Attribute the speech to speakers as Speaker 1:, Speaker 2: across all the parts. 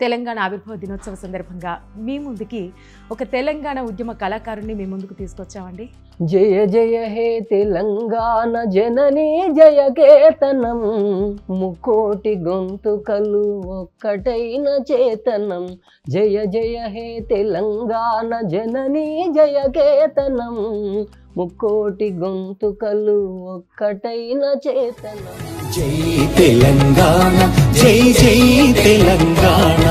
Speaker 1: తెలంగాణ ఆవిర్భావ దినోత్సవ సందర్భంగా మీ ముందుకి ఒక తెలంగాణ ఉద్యమ కళాకారుని మీ ముందుకు తీసుకొచ్చామండి.
Speaker 2: జయ జయ హే తెలంగాణ జననీ జయ కేతనం, ముకోటి గొంతుకలు ఒక్కటైన చేతనం. జయ జయ హే తెలంగాణ జననీ జయ కేతనం, ముకోటి గొంతుకలు ఒక్కటైన చేతనం.
Speaker 3: జై తెలంగాణ, జై జై తెలంగాణ,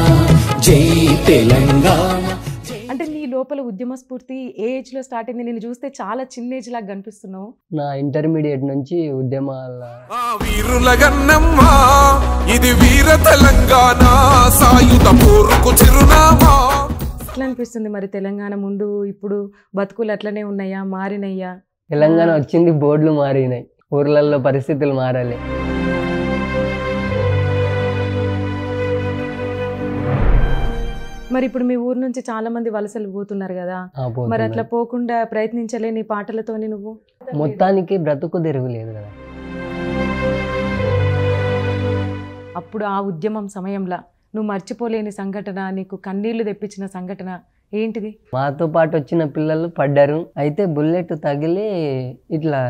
Speaker 3: జై తెలంగాణ.
Speaker 1: అంటే నీ లోపల ఉద్యమ స్ఫూర్తి ఏ ఏజ్ లో స్టార్ట్ అయింది? నేను చూస్తే చాలా చిన్న ఏజ్ లాగా కనిపిస్తున్నావు.
Speaker 2: నా ఇంటర్మీడియట్ నుంచి ఉద్యమాల
Speaker 4: వీరుల గన్నమ్మ ఇది వీర తెలంగాణ సాయుధ పోరుకు చిరునామా.
Speaker 1: ఎట్లా అనిపిస్తుంది మరి తెలంగాణ ముందు ఇప్పుడు బతుకులు అట్లనే ఉన్నాయా, మారినయ్యా?
Speaker 2: తెలంగాణ వచ్చింది, బోర్డులు మారినాయి, ఊర్లలో పరిస్థితులు మారాలి.
Speaker 1: మరి ఇప్పుడు మీ ఊరు నుంచి చాలా మంది వలసలు పోతున్నారు కదా, మరి అట్లా పోకుండా ప్రయత్నించలే నీ పాటలతోని? నువ్వు
Speaker 2: మొత్తానికి బ్రతుకు తిరుగులేదు కదా.
Speaker 1: అప్పుడు ఆ ఉద్యమం సమయంలో నువ్వు మర్చిపోలేని సంఘటన, నీకు కన్నీళ్లు తెప్పించిన సంఘటన ఏంటిది?
Speaker 2: మాతో పాటు వచ్చిన పిల్లలు పడ్డారు. అయితే బుల్లెట్ తగిలి ఇట్లా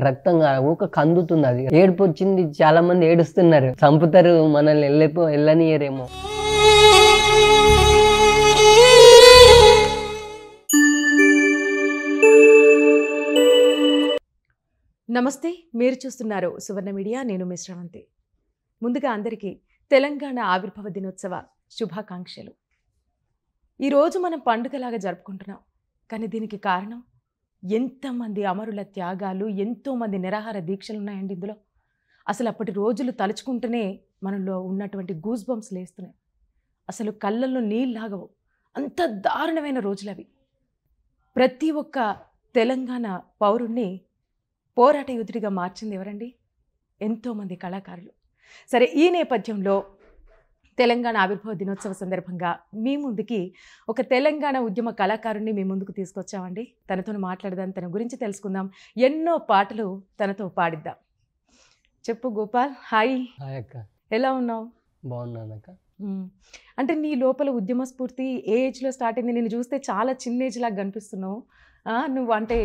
Speaker 2: రక్తంగా ఊక కందుతుంది. అది ఏడుపు వచ్చింది, చాలా మంది ఏడుస్తున్నారు. చంపుతారు మనల్ని, వెళ్ళనియరేమో.
Speaker 1: నమస్తే, మీరు చూస్తున్నారు సువర్ణ మీడియా. నేను మీ శ్రవంతి. ముందుగా అందరికీ తెలంగాణ ఆవిర్భావ దినోత్సవ శుభాకాంక్షలు. ఈరోజు మనం పండుగలాగా జరుపుకుంటున్నాం, కానీ దీనికి కారణం ఎంతమంది అమరుల త్యాగాలు, ఎంతోమంది నిరాహార దీక్షలు ఉన్నాయండి ఇందులో. అసలు అప్పటి రోజులు తలుచుకుంటూనే మనలో ఉన్నటువంటి గూస్ బంప్స్ లేస్తున్నాయి. అసలు కళ్ళల్లో నీళ్ళాగవు, అంత దారుణమైన రోజులు అవి. ప్రతి ఒక్క తెలంగాణ పౌరుణ్ణి పోరాట యోధుడిగా మార్చింది ఎవరండి? ఎంతోమంది కళాకారులు. సరే, ఈ నేపథ్యంలో తెలంగాణ ఆవిర్భావ దినోత్సవ సందర్భంగా మీ ముందుకి ఒక తెలంగాణ ఉద్యమ కళాకారుని మీ ముందుకు తీసుకొచ్చామండి. తనతో మాట్లాడదాం, తన గురించి తెలుసుకుందాం, ఎన్నో పాటలు తనతో పాడిద్దాం. చెప్పు గోపాల్. హాయ్.
Speaker 2: హాయ్ అక్క,
Speaker 1: ఎలా ఉన్నావు?
Speaker 2: బాగున్నానక్క.
Speaker 1: అంటే నీ లోపల ఉద్యమ స్ఫూర్తి ఏ ఏజ్లో స్టార్ట్ అయింది? నేను చూస్తే చాలా చిన్న ఏజ్ లాగా కనిపిస్తున్నావు. నువ్వు అంటే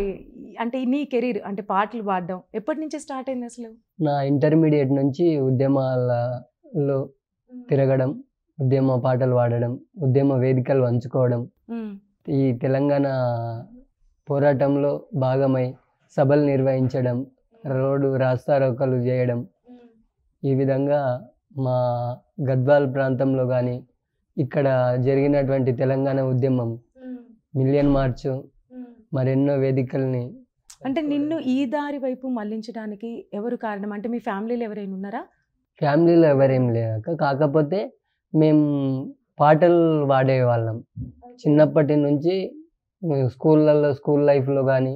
Speaker 1: నీ కెరీర్ అంటే పాటలు పాడడం ఎప్పటి నుంచి స్టార్ట్ అయింది అసలు?
Speaker 2: నా ఇంటర్మీడియట్ నుంచి ఉద్యమాలలో తిరగడం, ఉద్యమ పాటలు పాడడం, ఉద్యమ వేదికలు పంచుకోవడం, ఈ తెలంగాణ పోరాటంలో భాగమై సభలు నిర్వహించడం, రోడ్డు రాస్తారోకలు చేయడం. ఈ విధంగా మా గద్వాల్ ప్రాంతంలో కానీ ఇక్కడ జరిగినటువంటి తెలంగాణ ఉద్యమం, మిలియన్ మార్చు, మరెన్నో వేదికల్ని.
Speaker 1: అంటే నిన్ను ఈ దారి వైపు మళ్లించడానికి ఎవరు కారణం? అంటే మీ ఫ్యామిలీలో ఎవరైనా ఉన్నారా?
Speaker 2: ఫ్యామిలీలో ఎవరేం లేక, కాకపోతే మేము పాటలు పాడేవాళ్ళం చిన్నప్పటి నుంచి. స్కూళ్ళల్లో, స్కూల్ లైఫ్లో కానీ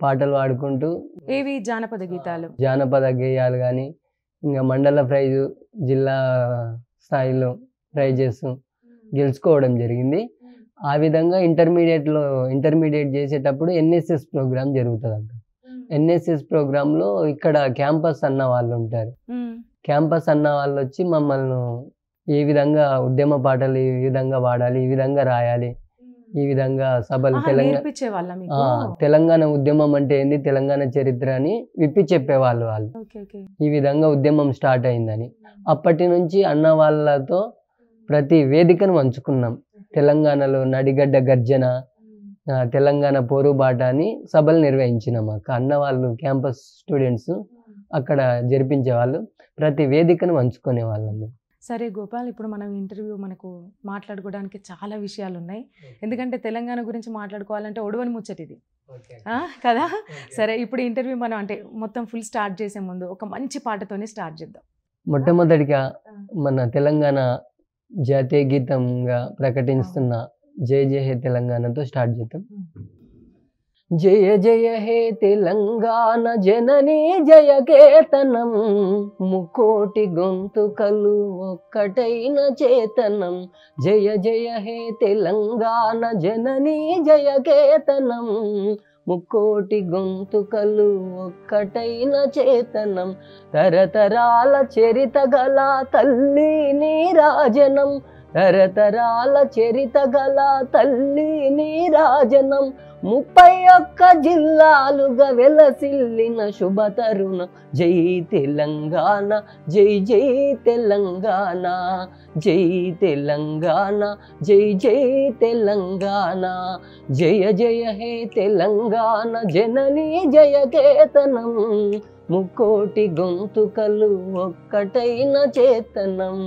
Speaker 2: పాటలు పాడుకుంటూ,
Speaker 1: ఏవి జానపద గీతాలు,
Speaker 2: జానపద గేయాలు కానీ, ఇంకా మండల ప్రైజు, జిల్లా స్థాయిలో ప్రైజెస్ గెలుచుకోవడం జరిగింది. ఆ విధంగా ఇంటర్మీడియట్ చేసేటప్పుడు ఎన్ఎస్ఎస్ ప్రోగ్రామ్ జరుగుతుంది అంట. ఎన్ఎస్ఎస్ ప్రోగ్రాంలో ఇక్కడ క్యాంపస్ అన్న వాళ్ళు ఉంటారు. క్యాంపస్ అన్న వాళ్ళు వచ్చి మమ్మల్ని ఏ విధంగా ఉద్యమ పాటలు ఈ విధంగా పాడాలి, ఈ విధంగా రాయాలి, ఈ విధంగా సభలు, తెలంగాణ ఉద్యమం అంటే ఏంది, తెలంగాణ చరిత్ర అని విప్పి చెప్పేవాళ్ళు వాళ్ళు. ఈ విధంగా ఉద్యమం స్టార్ట్ అయిందని అప్పటి నుంచి అన్న వాళ్ళతో ప్రతి వేదికను పంచుకున్నాం. తెలంగాణలో నడిగడ్డ గర్జన, తెలంగాణ పోరుబాట అని సభలు నిర్వహించినాం. అన్న వాళ్ళు క్యాంపస్ స్టూడెంట్స్ అక్కడ జరిపించేవాళ్ళు, ప్రతి వేదికను పంచుకునే వాళ్ళం.
Speaker 1: సరే గోపాల్, ఇప్పుడు మనం ఇంటర్వ్యూ మనకు మాట్లాడుకోవడానికి చాలా విషయాలు ఉన్నాయి. ఎందుకంటే తెలంగాణ గురించి మాట్లాడుకోవాలంటే ఒడవని ముచ్చటిది కదా. సరే, ఇప్పుడు ఇంటర్వ్యూ మనం అంటే మొత్తం ఫుల్ స్టార్ట్ చేసే ముందు ఒక మంచి పాటతోనే స్టార్ట్ చేద్దాం.
Speaker 2: మొట్టమొదటిగా మన తెలంగాణ జాతీయ గీతంగా ప్రకటిస్తున్న జయ జయ హే తెలంగాణతో స్టార్ట్ చేద్దాం. జయ జయ హే తెలంగాణ జననీ జయ కేతనం, ముకోటి గొంతుకలు ఒక్కటైన చేతనం. జయ జయ హే తెలంగాణ జననీ జయ కేతనం, ముక్కోటి గొంతుకలు ఒక్కటైన చేతనం తరతరాల చరిత గల తల్లి నీ రాజనం తరతరాల చరిత గల తల్లి నీరాజనం 31 జిల్లాలుగా వెలసిల్లిన శుభ తరుణం జై తెలంగాణ జై జై తెలంగాణ జై తెలంగాణ జై జై తెలంగాణ జయ జయ హే తెలంగాణ జననీ జయ కేతనం ముకోటి గొంతుకలు ఒక్కటైన చేతనం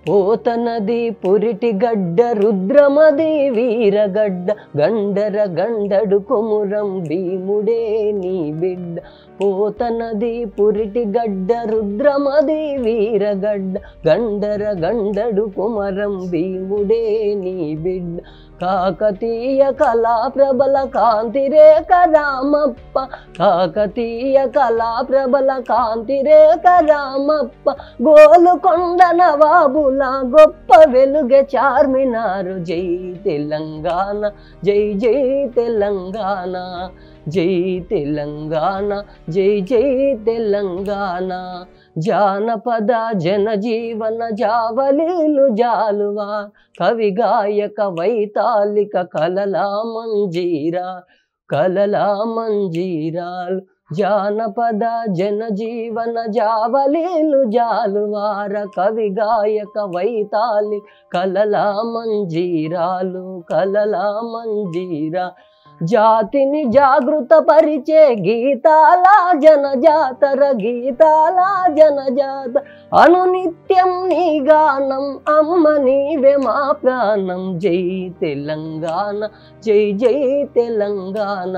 Speaker 2: పోతనది పురిటి గడ్డ రుద్రమది వీరగడ్డ గండర గండడు కొమురం భీముడే నీ బిడ్డ పోతనది పురిటి గడ్డ రుద్రమది వీరగడ్డ గండర గండడు కొమరం భీముడే నీ బిడ్డ కాకతీయ కళా ప్రబల కాంతిరేక రామప్ప కాకతీయ కళా ప్రబల కాంతిరేక రామప్ప గోలుకొండ నవాబుల గొప్ప వెలుగె చార్మినారు జై తెలంగాణ జై జై తెలంగాణ జై తెలంగాణ జై జై తెలంగాణ జానపద జనజీవన జావలీలు జాలువా కవి గాయక వైతాళిక కలలా మంజీరాలు జానపద జనజీవన జావలీలు జాలువార కవి గాయక వైతాళిక కలలా మంజీరా జాతిని జాగృత పరిచే గీతాల జనజాతర అనునిత్యం నీ గానం అమ్మ నీవే మా ప్రాణం జై తెలంగాణ జై జై తెలంగాణ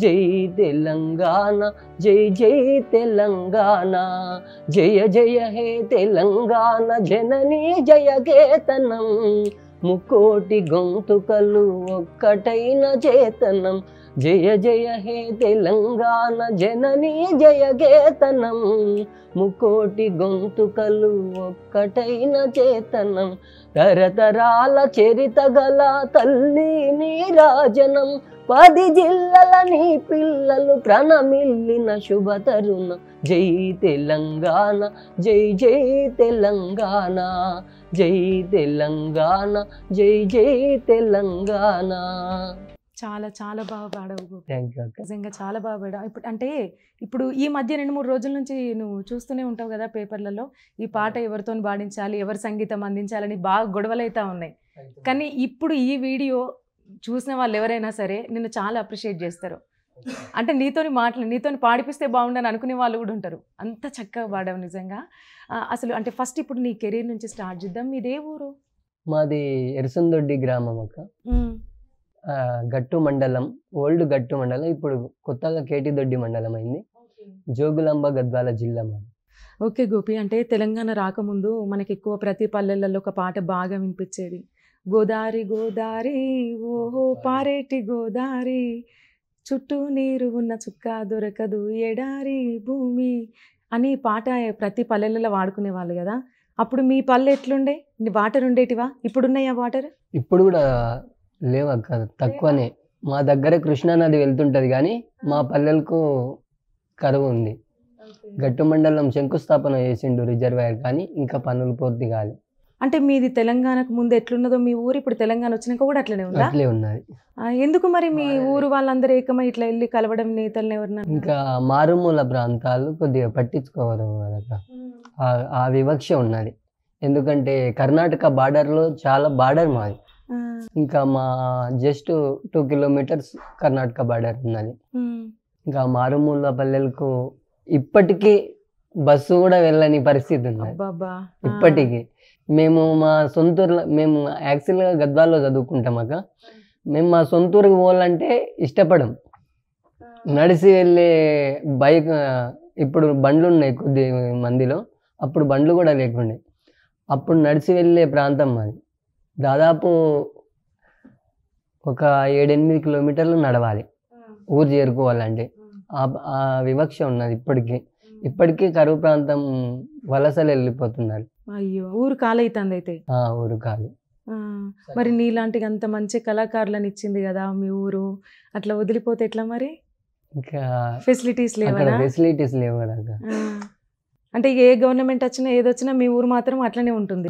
Speaker 2: జై తెలంగాణ జై జై తెలంగాణ జయ జయ హే తెలంగాణ జననీ జయ కేతనం ముకోటి గొంతుకలు ఒక్కటైన చేతనం జయ జయ హే తెలంగాణ జననీ జయ కేతనం ముకోటి గొంతుకలు ఒక్కటైన చేతనం తరతరాల చరిత గల తల్లి నీరాజనం 10 జిల్లల నీ పిల్లలు ప్రణమిల్లిన శుభ తరుణం జై తెలంగాణ జై జై తెలంగాణ జై తెలంగాణ జై జై తెలంగాణ.
Speaker 1: చాలా చాలా బాగా పాడావు.
Speaker 2: థ్యాంక్ యూ అక్క.
Speaker 1: నిజంగా చాలా బాగా పాడావు. ఇప్పుడు ఈ మధ్య 2-3 రోజుల నుంచి నువ్వు చూస్తూనే ఉంటావు కదా పేపర్లలో, ఈ పాట ఎవరితో పాడించాలి, ఎవరు సంగీతం అందించాలని బాగా గొడవలు అవుతా ఉన్నాయి. కానీ ఇప్పుడు ఈ వీడియో చూసిన వాళ్ళు ఎవరైనా సరే నిన్ను చాలా అప్రిషియేట్ చేస్తారు. అంటే నీతోని పాడిపిస్తే బాగుండని అనుకునే వాళ్ళు కూడా ఉంటారు. అంత చక్కగా పాడావు నిజంగా. అసలు అంటే ఫస్ట్ ఇప్పుడు నీ కెరీర్ నుంచి స్టార్ట్ చేద్దాం. మీదే ఊరు?
Speaker 2: మాది ఎరసందొడ్డి గ్రామం అక్క. గట్టు మండలం, ఓల్డ్ గట్టు మండలం, ఇప్పుడు కొత్తగా కేటిదొడ్డి మండలం అయింది. జోగులాంబ గద్వాల జిల్లా మాది.
Speaker 1: ఓకే గోపి, అంటే తెలంగాణ రాకముందు మనకి ఎక్కువ ప్రతి పల్లెలలో ఒక పాట బాగా వినిపించేది. గోదారి గోదారి ఓహో పారేటి గోదారి, చుట్టూ నీరు ఉన్న చుక్క దొరకదు ఎడారి భూమి అని పాట ప్రతి పల్లెలలో వాడుకునే వాళ్ళు కదా. అప్పుడు మీ పల్లె ఎట్లుండే? వాటర్ ఉండేటివా? ఇప్పుడున్నాయా వాటర్?
Speaker 2: ఇప్పుడు కూడా లేవు అక్క, తక్కువనే. మా దగ్గర కృష్ణానది వెళ్తుంటది కానీ మా పల్లెలకు కరువు ఉంది. గట్టు మండలం శంకుస్థాపన చేసిండు రిజర్వాయర్, కానీ ఇంకా పనులు పూర్తి కాలి.
Speaker 1: అంటే మీది తెలంగాణకు ముందు ఎట్లున్నదో మీ ఊరు, ఇప్పుడు తెలంగాణ వచ్చినాక కూడా అట్లనే ఉందా?
Speaker 2: అట్లే ఉన్నది.
Speaker 1: ఎందుకు మరి మీ ఊరు వాళ్ళందరూ ఏకమై ఇట్లా వెళ్ళి కలవడం నేతలను ఎవరన్నా?
Speaker 2: ఇంకా మారుమూల ప్రాంతాలు కొద్దిగా పట్టించుకోవడం అదక, ఆ వివక్ష ఉన్నది. ఎందుకంటే కర్ణాటక బార్డర్లో చాలా బార్డర్ మాది. ఇంకా మా జస్ట్ 2 కిలోమీటర్స్ కర్ణాటక బార్డర్ ఉన్నది. ఇంకా మారుమూల పల్లెలకు ఇప్పటికీ బస్సు కూడా వెళ్ళని పరిస్థితి ఉన్నది ఇప్పటికీ. మేము మా సొంతూరులో, మేము యాక్చువల్గా గద్వాల్లో చదువుకుంటాం అక్క. మేము మా సొంతూరుకి పోవాలంటే ఇష్టపడం. నడిచి వెళ్ళే బైక్, ఇప్పుడు బండ్లు ఉన్నాయి కొద్ది మందిలో, అప్పుడు బండ్లు కూడా లేకుండే. అప్పుడు నడిచి వెళ్ళే ప్రాంతం మాది. దాదాపు ఒక 7-8 కిలోమీటర్లు నడవాలి ఊరు చేరుకోవాలంటే. ఆ వివక్ష ఉన్నది ఇప్పటికీ కరువు ప్రాంతం వలసలు వెళ్ళిపోతున్నారు.
Speaker 1: అయ్యో, ఊరు కాలైతుంది అయితే.
Speaker 2: ఊరు కాలి.
Speaker 1: మరి నీలాంటి అంత మంచి కళాకారులను ఇచ్చింది కదా మీ ఊరు, అట్లా వదిలిపోతే ఎట్లా మరి?
Speaker 2: ఇంకా
Speaker 1: ఫెసిలిటీస్ లేవు
Speaker 2: కదా.
Speaker 1: అంటే ఏ గవర్నమెంట్ వచ్చినా ఏదొచ్చినా మీ ఊరు మాత్రం అట్లనే ఉంటుంది.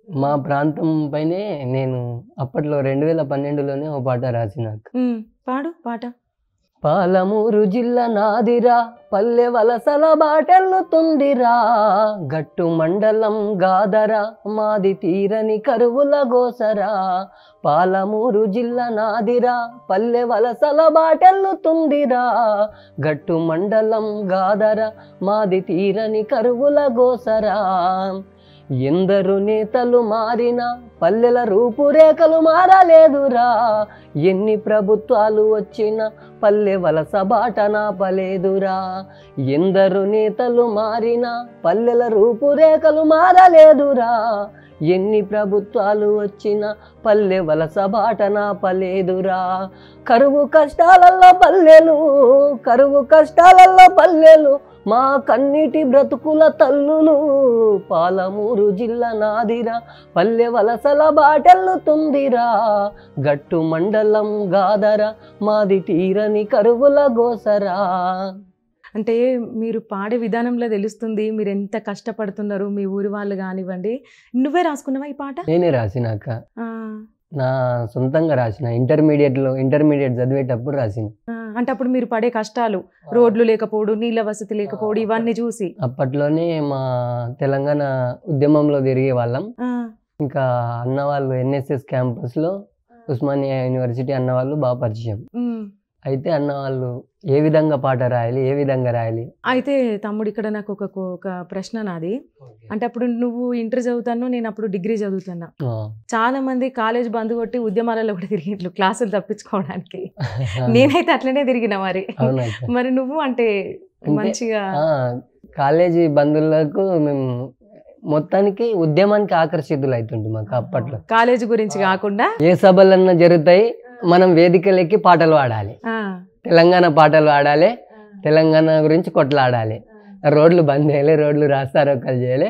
Speaker 2: మా ప్రాంతం పైనే నేను అప్పట్లో 2012లోనే ఓ పాట రాసిన.
Speaker 1: పాడు పాట.
Speaker 2: పాలమూరు జిల్లా నాదిరా, పల్లె వలసల బాటెల్లుతుందిరా, గట్టు మండలం గాదరా, మాది తీరని కరువుల గోసరా. పాలమూరు జిల్లా నాదిరా, పల్లె వలసల బాటెల్లుతుందిరా, గట్టు మండలం గాదరా, మాది తీరని కరువుల గోసరా. ఎందరు నేతలు మారినా పల్లెల రూపురేఖలు మారలేదురా, ఎన్ని ప్రభుత్వాలు వచ్చినా పల్లె వలస బాట నాపలేదురా. ఎందరు నేతలు మారినా పల్లెల రూపురేఖలు మారలేదురా, ఎన్ని ప్రభుత్వాలు వచ్చినా పల్లె వలస బాట నాపలేదురా. కరువు కష్టాలలో పల్లెలు, కరువు కష్టాలలో పల్లెలు, మా కన్నీటి బ్రతుకుల తల్లులు. పాలమూరు జిల్లా నాదిరా, పల్లె వలసల బాటెల్లుతుందిరా, గట్టు మండలం గాదరా, మాది తీరని కరువుల గోసరా.
Speaker 1: అంటే మీరు పాడే విధానంలో తెలుస్తుంది మీరు ఎంత కష్టపడుతున్నారు, మీ ఊరి వాళ్ళు కానివ్వండి. నువ్వే రాసుకున్నావా ఈ పాట?
Speaker 2: నేనే రాసినాక, నా సొంతంగా రాసిన. ఇంటర్మీడియట్ చదివేటప్పుడు రాసిన.
Speaker 1: అంటే అప్పుడు మీరు పడే కష్టాలు, రోడ్లు లేకపోవడం, నీళ్ళ వసతి లేకపోవడం, ఇవన్నీ చూసి
Speaker 2: అప్పట్లోనే మా తెలంగాణ ఉద్యమంలో తిరిగే వాళ్ళం. ఇంకా అన్నవాళ్ళు ఎన్ఎస్ఎస్ క్యాంపస్లో ఉస్మానియా యూనివర్సిటీ అన్నవాళ్ళు బాగా పరిచయం. అయితే అన్నవాళ్ళు ఏ విధంగా పాట రాయాలి, ఏ విధంగా రాయాలి.
Speaker 1: అయితే తమ్ముడు ఇక్కడ నాకు ఒక ప్రశ్న నాది. అంటే అప్పుడు నువ్వు ఇంటర్ చదువుతాను, నేను అప్పుడు డిగ్రీ చదువుతున్నా. చాలా మంది కాలేజ్ బంద్ కొట్టి ఉద్యమాలలో కూడా తిరిగిట్లు క్లాసులు తప్పించుకోవడానికి. నేనైతే అట్లనే తిరిగిన. మరి నువ్వు అంటే మంచిగా
Speaker 2: కాలేజీ బంధువులకు మేము మొత్తానికి ఉద్యమానికి ఆకర్షితులు అవుతుండే. మాకు అప్పట్లో
Speaker 1: కాలేజీ గురించి కాకుండా
Speaker 2: ఏ సభలన్నా జరుగుతాయి, మనం వేదికలెక్కి పాటలు పాడాలి, తెలంగాణ పాటలు పాడాలి, తెలంగాణ గురించి కొట్లాడాలి. రోడ్లు బంద్ చేయాలి, రోడ్లు రాస్తారోకలు చేయాలి.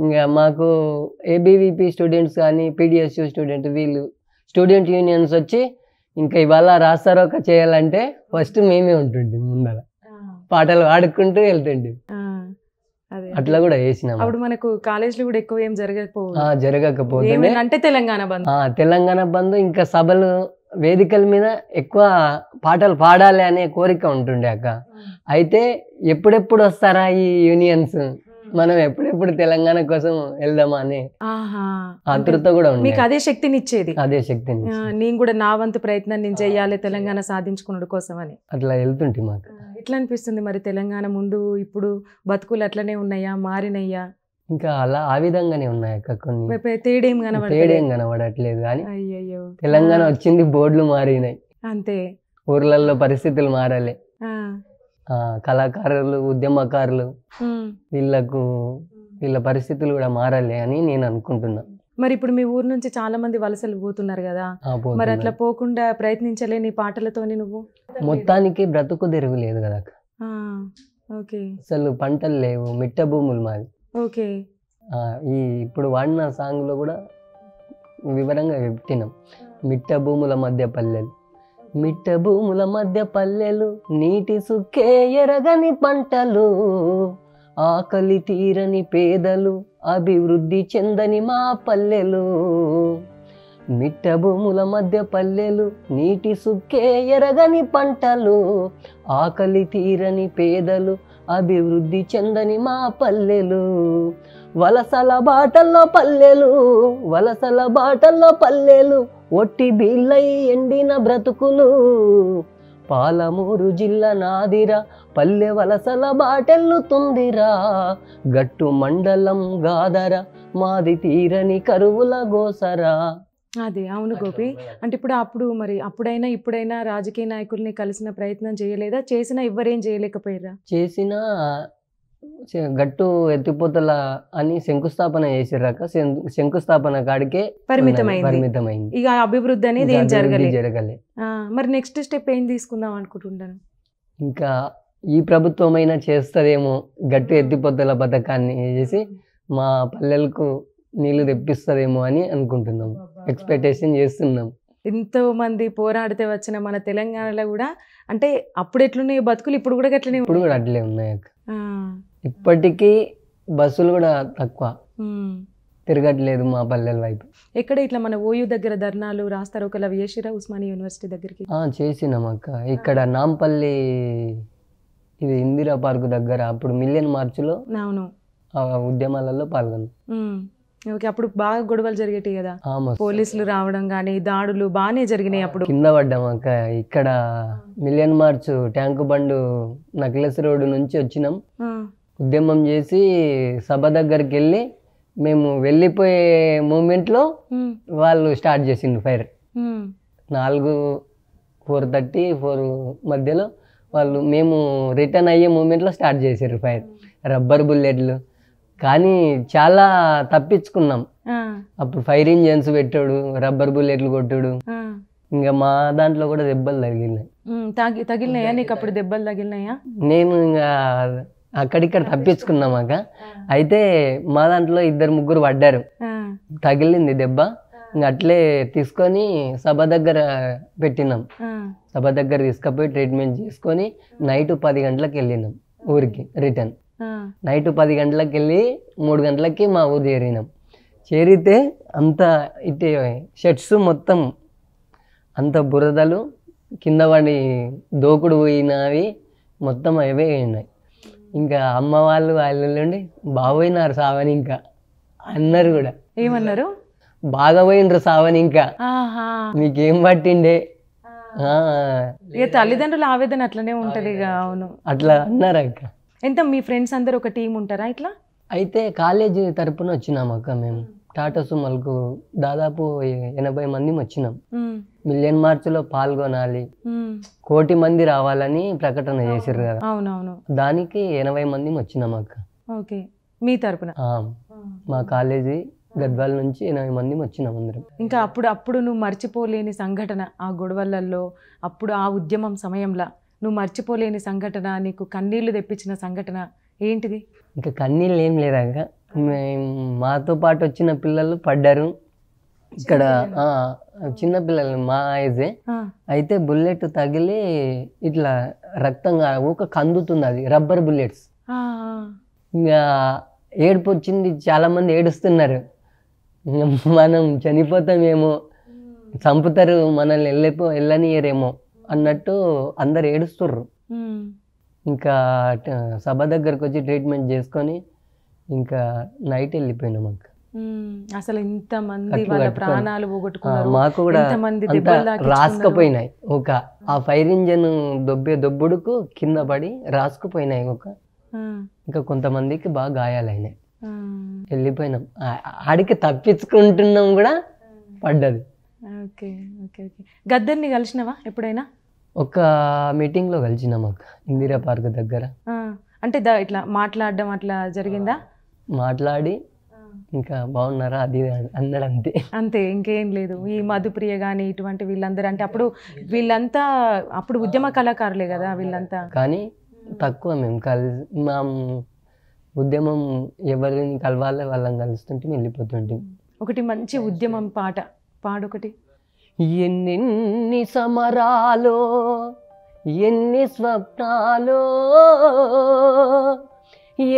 Speaker 2: ఇంకా మాకు ఏబీవీపీ స్టూడెంట్స్ కానీ పీడిఎస్యూ స్టూడెంట్, వీళ్ళు స్టూడెంట్ యూనియన్స్ వచ్చి ఇంకా ఇవాళ రాస్తారోక చేయాలంటే ఫస్ట్ మేమే ఉంటుండే ముందర, పాటలు పాడుకుంటూ వెళ్తుండే. అట్లా కూడా వేసినాం.
Speaker 1: అప్పుడు మనకు కాలేజీలో కూడా ఎక్కువ ఏం
Speaker 2: జరగకపోతే
Speaker 1: అంటే
Speaker 2: తెలంగాణ బంద్, ఇంకా సభలు, వేదికల మీద ఎక్కువ పాటలు పాడాలి అనే కోరిక ఉంటుండే అక్క. అయితే ఎప్పుడెప్పుడు వస్తారా ఈ యూనియన్స్, మనం ఎప్పుడెప్పుడు తెలంగాణ కోసం వెళ్దామా అని ఆతృత కూడా ఉంది.
Speaker 1: మీకు అదే శక్తిని ఇచ్చేది.
Speaker 2: అదే శక్తిని
Speaker 1: నేను కూడా నా వంతు ప్రయత్నం నేను చెయ్యాలి తెలంగాణ సాధించుకున్న కోసం అని
Speaker 2: అట్లా వెళ్తుంటే. మాకు
Speaker 1: ఎట్లా అనిపిస్తుంది మరి తెలంగాణ ముందు ఇప్పుడు బతుకులు అట్లనే ఉన్నాయా, మారినయ్యా?
Speaker 2: ఇంకా అలా ఆ విధంగానే ఉన్నాయి అక్క. కొన్ని
Speaker 1: తేడేం
Speaker 2: కనబడట్లేదు. కానీ తెలంగాణ వచ్చింది, బోర్డులు మారినాయి
Speaker 1: అంతే.
Speaker 2: ఊర్లలో పరిస్థితులు మారాలి. కళాకారులు, ఉద్యమకారులు, వీళ్ళ పరిస్థితులు కూడా మారాలి అని నేను అనుకుంటున్నా.
Speaker 1: మరి ఇప్పుడు మీ ఊరు నుంచి చాలా మంది వలసలు పోతున్నారు కదా, మరి అట్లా పోకుండా ప్రయత్నించలే నీ పాటలతోని? నువ్వు
Speaker 2: మొత్తానికి బ్రతుకు తెరుగు లేదు కదా.
Speaker 1: ఓకే.
Speaker 2: అసలు పంటలు లేవు, మిట్ట భూములు మాది.
Speaker 1: ఓకే.
Speaker 2: ఈ ఇప్పుడు వాడిన సాంగ్ లో కూడా వివరంగా పెట్టినాం. మిట్ట భూముల మధ్య పల్లెలు, మిట్ట భూముల మధ్య పల్లెలు, నీటి సుక్కే ఎరగని పంటలు, ఆకలి తీరని పేదలు, అభివృద్ధి చెందని మా పల్లెలు. మిట్ట భూముల మధ్య పల్లెలు, నీటి సుక్కే ఎరగని పంటలు, ఆకలి తీరని పేదలు, అభివృద్ధి చెందని మా పల్లెలు. వలసల బాటల్లో పల్లెలు, వలసల బాటల్లో పల్లెలు, ఒట్టి బీళ్ళై ఎండిన బ్రతుకులు. పాలమూరు జిల్లా నాదిరా, పల్లె వలసల బాటెల్లుతుందిరా, గట్టు మండలం గాదరా, మాది తీరని కరువుల గోసరా.
Speaker 1: అదే అవును గోపి. అంటే అప్పుడు మరి అప్పుడైనా ఇప్పుడైనా రాజకీయ నాయకుల్ని కలిసిన ప్రయత్నం చేయలేదా? చేసినా ఎవ్వరేం చేయలేకపోయారా?
Speaker 2: చేసినా గట్టు ఎత్తిపోతల అని శంకుస్థాపన చేసిరాక శంకుస్థాపన కాడికే పరిమితమైంది.
Speaker 1: ఇక అభివృద్ధి అనేది ఏం జరగలే. మరి నెక్స్ట్ స్టెప్ ఏం తీసుకుందాం అనుకుంటున్నాను?
Speaker 2: ఇంకా ఈ ప్రభుత్వం అయినా చేస్తుందేమో, గట్టు ఎత్తిపోతల పథకాన్ని చేసి మా పల్లెలకు నీళ్లు తెప్పిస్తుందేమో అని అనుకుంటున్నాం, ఎక్స్పెక్టేషన్ చేస్తున్నాం.
Speaker 1: ఎంతో మంది పోరాడితే వచ్చిన మన తెలంగాణలో కూడా అంటే అప్పుడు ఎట్లున్నాయి బతుకులు, ఇప్పుడు కూడా అట్లనే
Speaker 2: అట్లే ఉన్నాయి. ఇప్పటికీ బస్సులు కూడా తక్కువ. తిరగట్లేదు మా పల్లెల వైపు.
Speaker 1: ఎక్కడ ఇట్లా మన ఓయూ దగ్గర ధర్నాలు రాస్తారు ఒకలా వేసిరా ఉస్మానియా యూనివర్సిటీ దగ్గరికి?
Speaker 2: చేసినాం అక్క. ఇక్కడ నాంపల్లి ఇది ఇందిరా పార్క్ దగ్గర అప్పుడు మిలియన్ మార్చ్లో
Speaker 1: అవును
Speaker 2: ఉద్యమాలలో పాల్గొన్నాం.
Speaker 1: ఓకే, అప్పుడు బాగా గొడవలు జరిగేటివి కదా, పోలీసులు రావడం కానీ దాడులు బాగానే జరిగినాయి అప్పుడు.
Speaker 2: కింద పడ్డాం అక్క. ఇక్కడ మిలియన్ మార్చ్ ట్యాంకు బండు నక్లెస్ రోడ్డు నుంచి వచ్చినాం, ఉద్యమం చేసి సభ దగ్గరికి వెళ్ళి మేము వెళ్ళిపోయే మూమెంట్లో వాళ్ళు స్టార్ట్ చేసిండు ఫైర్. 4:30-4 మధ్యలో వాళ్ళు మేము రిటర్న్ అయ్యే మూమెంట్లో స్టార్ట్ చేసారు ఫైర్, రబ్బర్ బుల్లెట్లు. కానీ చాలా తప్పించుకున్నాం. అప్పుడు ఫైర్ ఇంజన్స్ పెట్టాడు, రబ్బర్ బుల్లెట్లు కొట్టాడు. ఇంకా మా దాంట్లో కూడా దెబ్బలు తగిలినాయి.
Speaker 1: తగిలినాయా నీకు? అప్పుడు దెబ్బలు తగిలినాయా?
Speaker 2: నేను ఇంకా అక్కడిక్కడ తప్పించుకున్నామాక. అయితే మా దాంట్లో 2-3 పడ్డారు, తగిలింది దెబ్బ. ఇంకా అట్లే తీసుకొని సభ దగ్గర పెట్టినాం. సభ దగ్గర తీసుకుపోయి ట్రీట్మెంట్ చేసుకొని నైట్ 10 గంటలకు వెళ్ళినాం ఊరికి రిటర్న్. నైట్ 10 గంటలకు వెళ్ళి 3 గంటలకి మా ఊరు చేరినాం. చేరితే అంత ఇటే షర్ట్స్ మొత్తం అంత బురదలు కింద పడి దోకుడు పోయినవి మొత్తం అవే ఉన్నాయి. ఇంకా అమ్మ వాళ్ళు నుండి బాగోయినారు సావని ఇంకా అన్నారు కూడా.
Speaker 1: ఏమన్నారు?
Speaker 2: బాగా పోయినరు సావని ఇంకా మీకేం పట్టిండే.
Speaker 1: తల్లిదండ్రుల ఆవేదన అట్లనే ఉంటది. అవును,
Speaker 2: అట్లా అన్నారు అక్క.
Speaker 1: ఎంత మీ ఫ్రెండ్స్ అందరు ఒక టీం ఉంటారా ఇట్లా?
Speaker 2: అయితే కాలేజీ తరపున వచ్చినాం అక్క. మేము టాటా సుమల్కు దాదాపు 80 మంది వచ్చినాం. మిలియన్ మార్చ్లో పాల్గొనాలి, 1 కోటి మంది రావాలని ప్రకటన చేసారు కదా.
Speaker 1: అవునవును,
Speaker 2: దానికి 80 మంది వచ్చినాం అక్క.
Speaker 1: ఓకే, మీ తరపున?
Speaker 2: మా కాలేజీ గద్వాల నుంచి 80 మంది వచ్చినాం అందరం.
Speaker 1: ఇంకా అప్పుడు నువ్వు మర్చిపోలేని సంఘటన ఆ గొడవలలో, అప్పుడు ఆ ఉద్యమం సమయంలో నువ్వు మర్చిపోలేని సంఘటన, నీకు కన్నీళ్లు తెప్పించిన సంఘటన ఏంటిది?
Speaker 2: ఇంకా కన్నీళ్ళు ఏం లేదాక, మాతో పాటు వచ్చిన పిల్లలు పడ్డారు ఇక్కడ. చిన్న పిల్లలు మా ఏజే. అయితే బుల్లెట్ తగిలి ఇట్లా రక్తంగా ఊక కందుతుంది, అది రబ్బర్ బుల్లెట్స్. ఇంకా ఏడుపు వచ్చింది, చాలా మంది ఏడుస్తున్నారు. మనం చనిపోతామేమో, చంపుతారు మనల్ని, వెళ్ళనియరేమో అన్నట్టు అందరు ఏడుస్తుర్రు. ఇంకా సభ దగ్గరకు వచ్చి ట్రీట్మెంట్ చేసుకొని ఇంకా నైట్ వెళ్ళిపోయినాం అక్క.
Speaker 1: అసలు ఇంతమంది వాళ్ళ ప్రాణాలు పోగొట్టుకున్నారు,
Speaker 2: మాకు కూడా రాసుకుపోయినాయి. ఒక ఆ ఫైర్ ఇంజన్ దొబ్బుడుకు కింద పడి రాసుకుపోయినాయి ఒక. ఇంకా కొంతమందికి బాగా గాయాలైనాయి. వెళ్ళిపోయినాం, ఆడికి తప్పించుకుంటున్నాం కూడా పడ్డది.
Speaker 1: Okay okay okay. గద్దర్ని కలిసినావా ఎప్పుడైనా?
Speaker 2: ఒక మీటింగ్లో కలిసినాం అక్క, ఇందిరా పార్క్ దగ్గర.
Speaker 1: అంటే ఇట్లా మాట్లాడడం అట్లా జరిగిందా?
Speaker 2: మాట్లాడి ఇంకా బాగున్నారా అది అన్నాడు, అంతే. అంతే,
Speaker 1: ఇంకేం లేదు. ఈ మధుప్రియ కానీ ఇటువంటి వీళ్ళందరూ, అంటే వీళ్ళంతా అప్పుడు ఉద్యమ కళాకారులే కదా వీళ్ళంతా.
Speaker 2: కానీ తక్కువ మేము మా ఉద్యమం ఎవరిని కలవాలి వాళ్ళని కలుస్తుంటే వెళ్ళిపోతుంటే.
Speaker 1: ఒకటి మంచి ఉద్యమం పాట పాడొకటి.
Speaker 2: ఎన్నెన్ని సమరాలో, ఎన్ని స్వప్నాలో,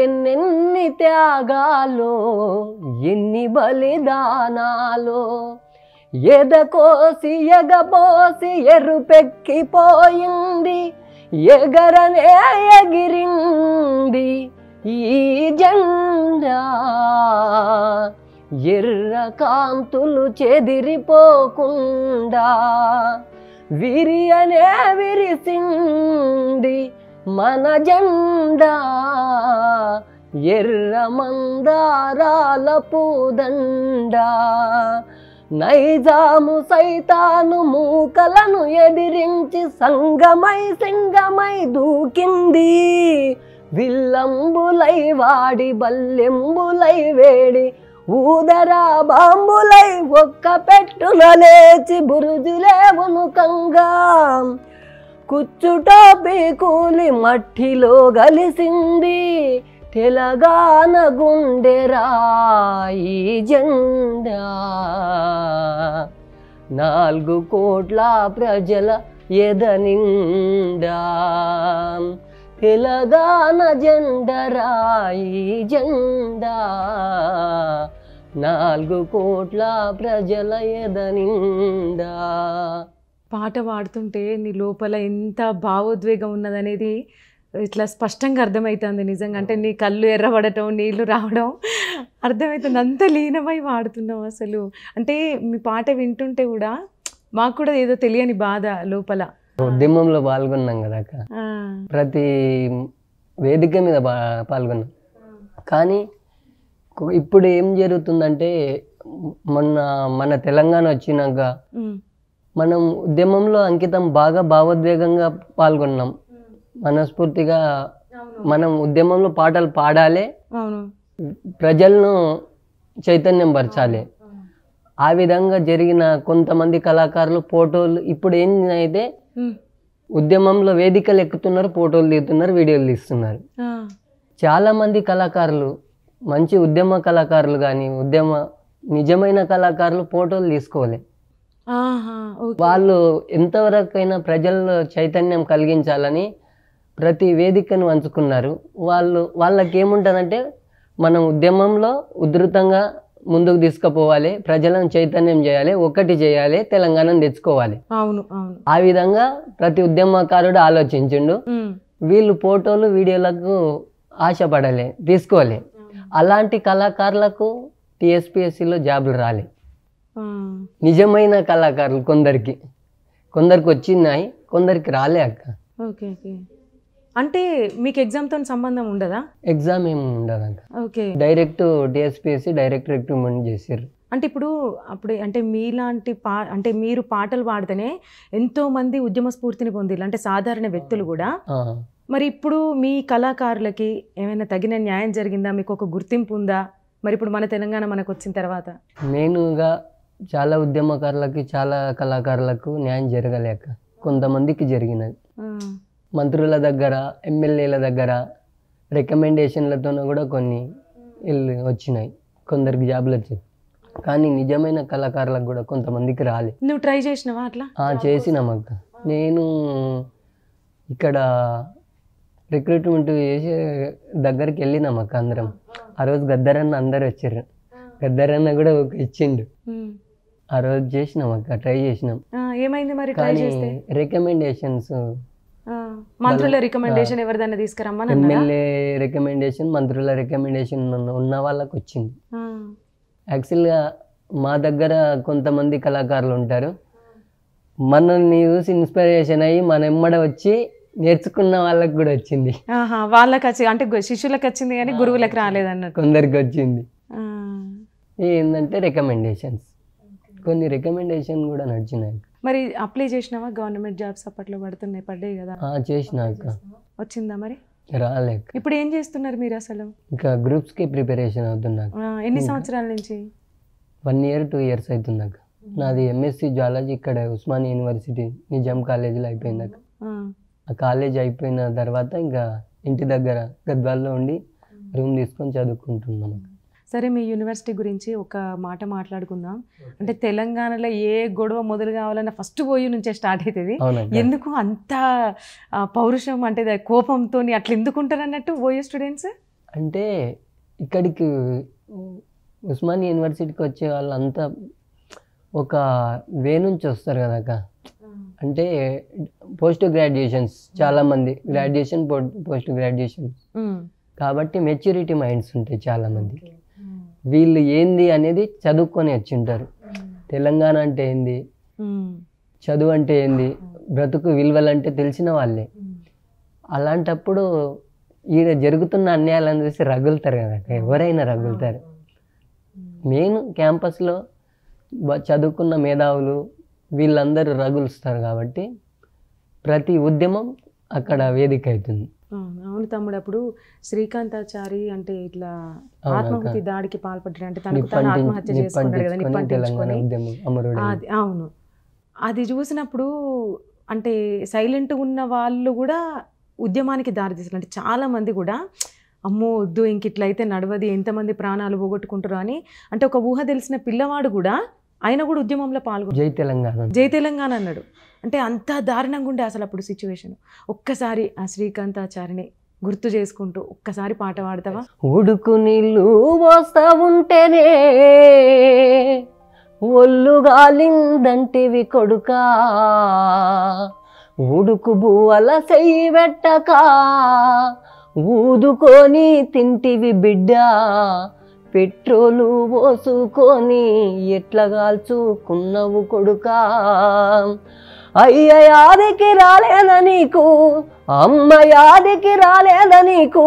Speaker 2: ఎన్నెన్ని త్యాగాలో, ఎన్ని బలిదానాలో, ఎదకోసి ఎగబోసి ఎరుపెక్కిపోయింది, ఎగరనే ఎగిరింది ఈ జెండా. ఎర్ర కాంతులు చెదిరిపోకుండా విరియనే విరిసింది మన జెండా. ఎర్ర మందారాల పూదండ, నైజాము సైతాను మూకలను ఎదిరించి సంగమై సింగమై దూకింది. విల్లంబులై వాడి బల్లెంబులై వేడి ఊదరా బాంబులై ఒక్క పెట్టున లేచి బురుజులే ఉనుకంగా. కుచ్చుటోపి కూలి మట్టిలో గలిసింది తెలంగాణ గుండెరాయి జెండా. 4 కోట్ల ప్రజల ఎదనిండా తెలంగాణ జెండరాయి జెండా. 4 కోట్ల ప్రజల ఎదనిండా.
Speaker 1: పాట పాడుతుంటే నీ లోపల ఎంత భావోద్వేగం ఉన్నదనేది ఇట్లా స్పష్టంగా అర్థమవుతుంది నిజంగా. అంటే నీ కళ్ళు ఎర్రబడటం, నీళ్లు రావడం అర్థమవుతుంది. అంత లీనమై పాడుతున్నావు అసలు. అంటే మీ పాట వింటుంటే కూడా మాకు కూడా ఏదో తెలియని బాధ లోపల.
Speaker 2: ఉద్యమంలో పాల్గొన్నాం కదా అక్క, ప్రతి వేదిక మీద పాల్గొన్నాం. కానీ ఇప్పుడు ఏం జరుగుతుందంటే మన తెలంగాణ వచ్చినాక మనం ఉద్యమంలో అంకితం బాగా భావోద్వేగంగా పాల్గొన్నాం. మనస్ఫూర్తిగా మనం ఉద్యమంలో పాటలు పాడాలి, ప్రజలను చైతన్యం పరచాలి. ఆ విధంగా జరిగిన కొంతమంది కళాకారులు ఫోటోలు ఇప్పుడు ఏంటంటే ఉద్యమంలో వేదికలు ఎక్కుతున్నారు, ఫోటోలు తీస్తున్నారు, వీడియోలు తీస్తున్నారు. చాలా మంది కళాకారులు, మంచి ఉద్యమ కళాకారులు కానీ నిజమైన కళాకారులు ఫోటోలు తీసుకోవాలి. వాళ్ళు ఎంతవరకైనా ప్రజల్లో చైతన్యం కలిగించాలని ప్రతి వేదికను పంచుకున్నారు. వాళ్ళకి ఏముంటుందంటే మనం ఉద్యమంలో ఉధృతంగా ముందుకు తీసుకుపోవాలి, ప్రజలను చైతన్యం చేయాలి, ఒకటి చేయాలి, తెలంగాణను తెచ్చుకోవాలి. ఆ విధంగా ప్రతి ఉద్యమకారుడు ఆలోచించిండు. వీళ్ళు ఫోటోలు వీడియోలకు ఆశపడాలి, తీసుకోవాలి. అలాంటి కళాకారులకు టీఎస్పీఎస్సీలో జాబులు రాలే. నిజమైన కళాకారులు కొందరికి వచ్చినాయి, కొందరికి రాలే అక్క.
Speaker 1: Okay okay. అంటే మీకు ఎగ్జామ్తో సంబంధం ఉండదా?
Speaker 2: ఎగ్జామ్ ఏమి ఉండదు అక్క.
Speaker 1: Okay,
Speaker 2: direct TSPSC direct recruitment చేశారు.
Speaker 1: అంటే ఇప్పుడు అంటే మీలాంటి అంటే మీరు పాటలు పాడితేనే ఎంతో మంది ఉద్యమ స్ఫూర్తిని పొందిలు, అంటే సాధారణ వ్యక్తులు కూడా. మరి ఇప్పుడు మీ కళాకారులకి ఏమైనా తగిన న్యాయం జరిగిందా? మీకు ఒక గుర్తింపు ఉందా? మరి ఇప్పుడు మన తెలంగాణ మనకు వచ్చిన తర్వాత
Speaker 2: మెయిన్గా చాలా ఉద్యమకారులకి, చాలా కళాకారులకు న్యాయం జరగలేక కొంతమందికి జరిగినది. మంత్రుల దగ్గర, ఎమ్మెల్యేల దగ్గర రికమెండేషన్లతో కూడా కొన్ని వచ్చినాయి, కొందరికి జాబులు వచ్చాయి. కానీ నిజమైన కళాకారులకు కూడా కొంతమందికి రాలే.
Speaker 1: నువ్వు ట్రై చేసినావా అట్లా?
Speaker 2: చేసినాం అక్క. నేను ఇక్కడ రిక్రూట్మెంట్ చేసి దగ్గరికి వెళ్ళినాం అక్క అందరం. ఆ రోజు గద్దరన్న అందరు వచ్చారు, గద్దరన్న కూడా ఇచ్చిండు. ఆ రోజు చేసినాం అక్క, ట్రై చేసినాం.
Speaker 1: ఏమైంది మరి?
Speaker 2: కానీ రికమెండేషన్స్,
Speaker 1: మంత్రుల రికమెండేషన్ ఎవరిదైనా తీసుకురమ్మని,
Speaker 2: ఎమ్మెల్యే రికమెండేషన్, మంత్రుల రికమెండేషన్ ఉన్న వాళ్ళకి వచ్చింది. యాక్చువల్గా మా దగ్గర కొంతమంది కళాకారులు ఉంటారు, మనల్ని చూసి ఇన్స్పిరేషన్ అయ్యి మన ఎమ్మడ వచ్చి నేర్చుకున్న వాళ్ళకి కూడా వచ్చింది.
Speaker 1: వాళ్ళకి వచ్చి అంటే శిష్యులకు వచ్చింది కానీ గురువులకు రాలేదన్నట్టు.
Speaker 2: కొందరికి వచ్చింది. ఏంటంటే రికమెండేషన్స్, కొన్ని రికమెండేషన్ కూడా నడిచినాయి.
Speaker 1: మరి అప్లై చేసినావా? గవర్నమెంట్ జాబ్స్ అప్పట్లో పడ్డాయి కదా?
Speaker 2: చేసినాక
Speaker 1: వచ్చిందా మరి?
Speaker 2: రాలేక.
Speaker 1: ఇప్పుడు ఏం చేస్తున్నారు మీరు అసలు?
Speaker 2: ఇంకా గ్రూప్స్కి ప్రిపరేషన్ అవుతున్నా.
Speaker 1: ఎన్ని సంవత్సరాల నుంచి?
Speaker 2: 1 year 2 years అవుతుందాక. నాది ఎంఎస్సి జువాలజీ ఇక్కడ ఉస్మానియా యూనివర్సిటీ నిజాం కాలేజీలో అయిపోయిందాక. ఆ కాలేజ్ అయిపోయిన తర్వాత ఇంకా ఇంటి దగ్గర గద్వాల్లో ఉండి రూమ్ తీసుకొని చదువుకుంటున్నాం.
Speaker 1: సరే, మీ యూనివర్సిటీ గురించి ఒక మాట మాట్లాడుకుందాం. అంటే తెలంగాణలో ఏ గొడవ మొదలు కావాలన్నా ఫస్ట్ ఓయూ నుంచే స్టార్ట్ అవుతుంది. ఎందుకు అంత పౌరుషం, అంటే కోపంతో అట్లా ఎందుకు ఉంటారు అన్నట్టు ఓయూ స్టూడెంట్స్?
Speaker 2: అంటే ఇక్కడికి ఉస్మానియా యూనివర్సిటీకి వచ్చే వాళ్ళంతా ఒక వే నుంచి వస్తారు కదా. అంటే పోస్ట్ గ్రాడ్యుయేషన్స్, చాలామంది గ్రాడ్యుయేషన్, పోస్ట్ గ్రాడ్యుయేషన్, కాబట్టి మెచ్యూరిటీ మైండ్స్ ఉంటాయి చాలామందికి. వీళ్ళు ఏంది అనేది చదువుకొని వచ్చింటారు. తెలంగాణ అంటే ఏంది, చదువు అంటే ఏంది, బ్రతుకు విలువలంటే తెలిసిన వాళ్ళే. అలాంటప్పుడు ఈడ జరుగుతున్న అన్యాయాలను చూసి రగులుతారు కదా, ఎవరైనా రగులుతారు. మెయిన్ క్యాంపస్లో చదువుకున్న మేధావులు వీళ్ళందరూ రగులుస్తారు కాబట్టి ప్రతి ఉద్యమం అక్కడ వేదిక అవుతుంది.
Speaker 1: అవును తమ్ముడు, అప్పుడు శ్రీకాంతాచారి అంటే ఇట్లా ఆత్మహత్య దాడికి పాల్పడ్డాడు, అంటే తనకు తాను ఆత్మహత్య చేసుకున్నాడు కదా, నిప్పంటించుకొని. అవును, అది చూసినప్పుడు అంటే సైలెంట్ ఉన్న వాళ్ళు కూడా ఉద్యమానికి దారితీస్తారు. అంటే చాలా మంది కూడా అమ్మో వద్దు, ఇంక ఇట్లయితే నడవది, ఎంతమంది ప్రాణాలు పోగొట్టుకుంటారు అని, అంటే ఒక ఊహ తెలిసిన పిల్లవాడు కూడా ఆయన కూడా ఉద్యమంలో పాల్గొని జై తెలంగాణ అన్నాడు. అంటే అంత దారుణంగా ఉండే అసలు అప్పుడు సిచ్యువేషన్. ఒక్కసారి ఆ శ్రీకాంతాచారిని గుర్తు చేసుకుంటూ ఒక్కసారి పాట పాడతావా?
Speaker 2: ఉడుకు నీళ్ళు పోస్తా ఉంటేనే ఒళ్ళు గాలిందంటివి కొడుకా, ఉడుకు బువ్వల చెయ్యి పెట్టక ఊదుకొని తింటివి బిడ్డ, పెట్రోలు పోసుకొని ఎట్లా కాల్చుకున్నవు కొడుకా. అయ్య యాదికి రాలేదా నీకు, అమ్మ యాదికి రాలేదా నీకు,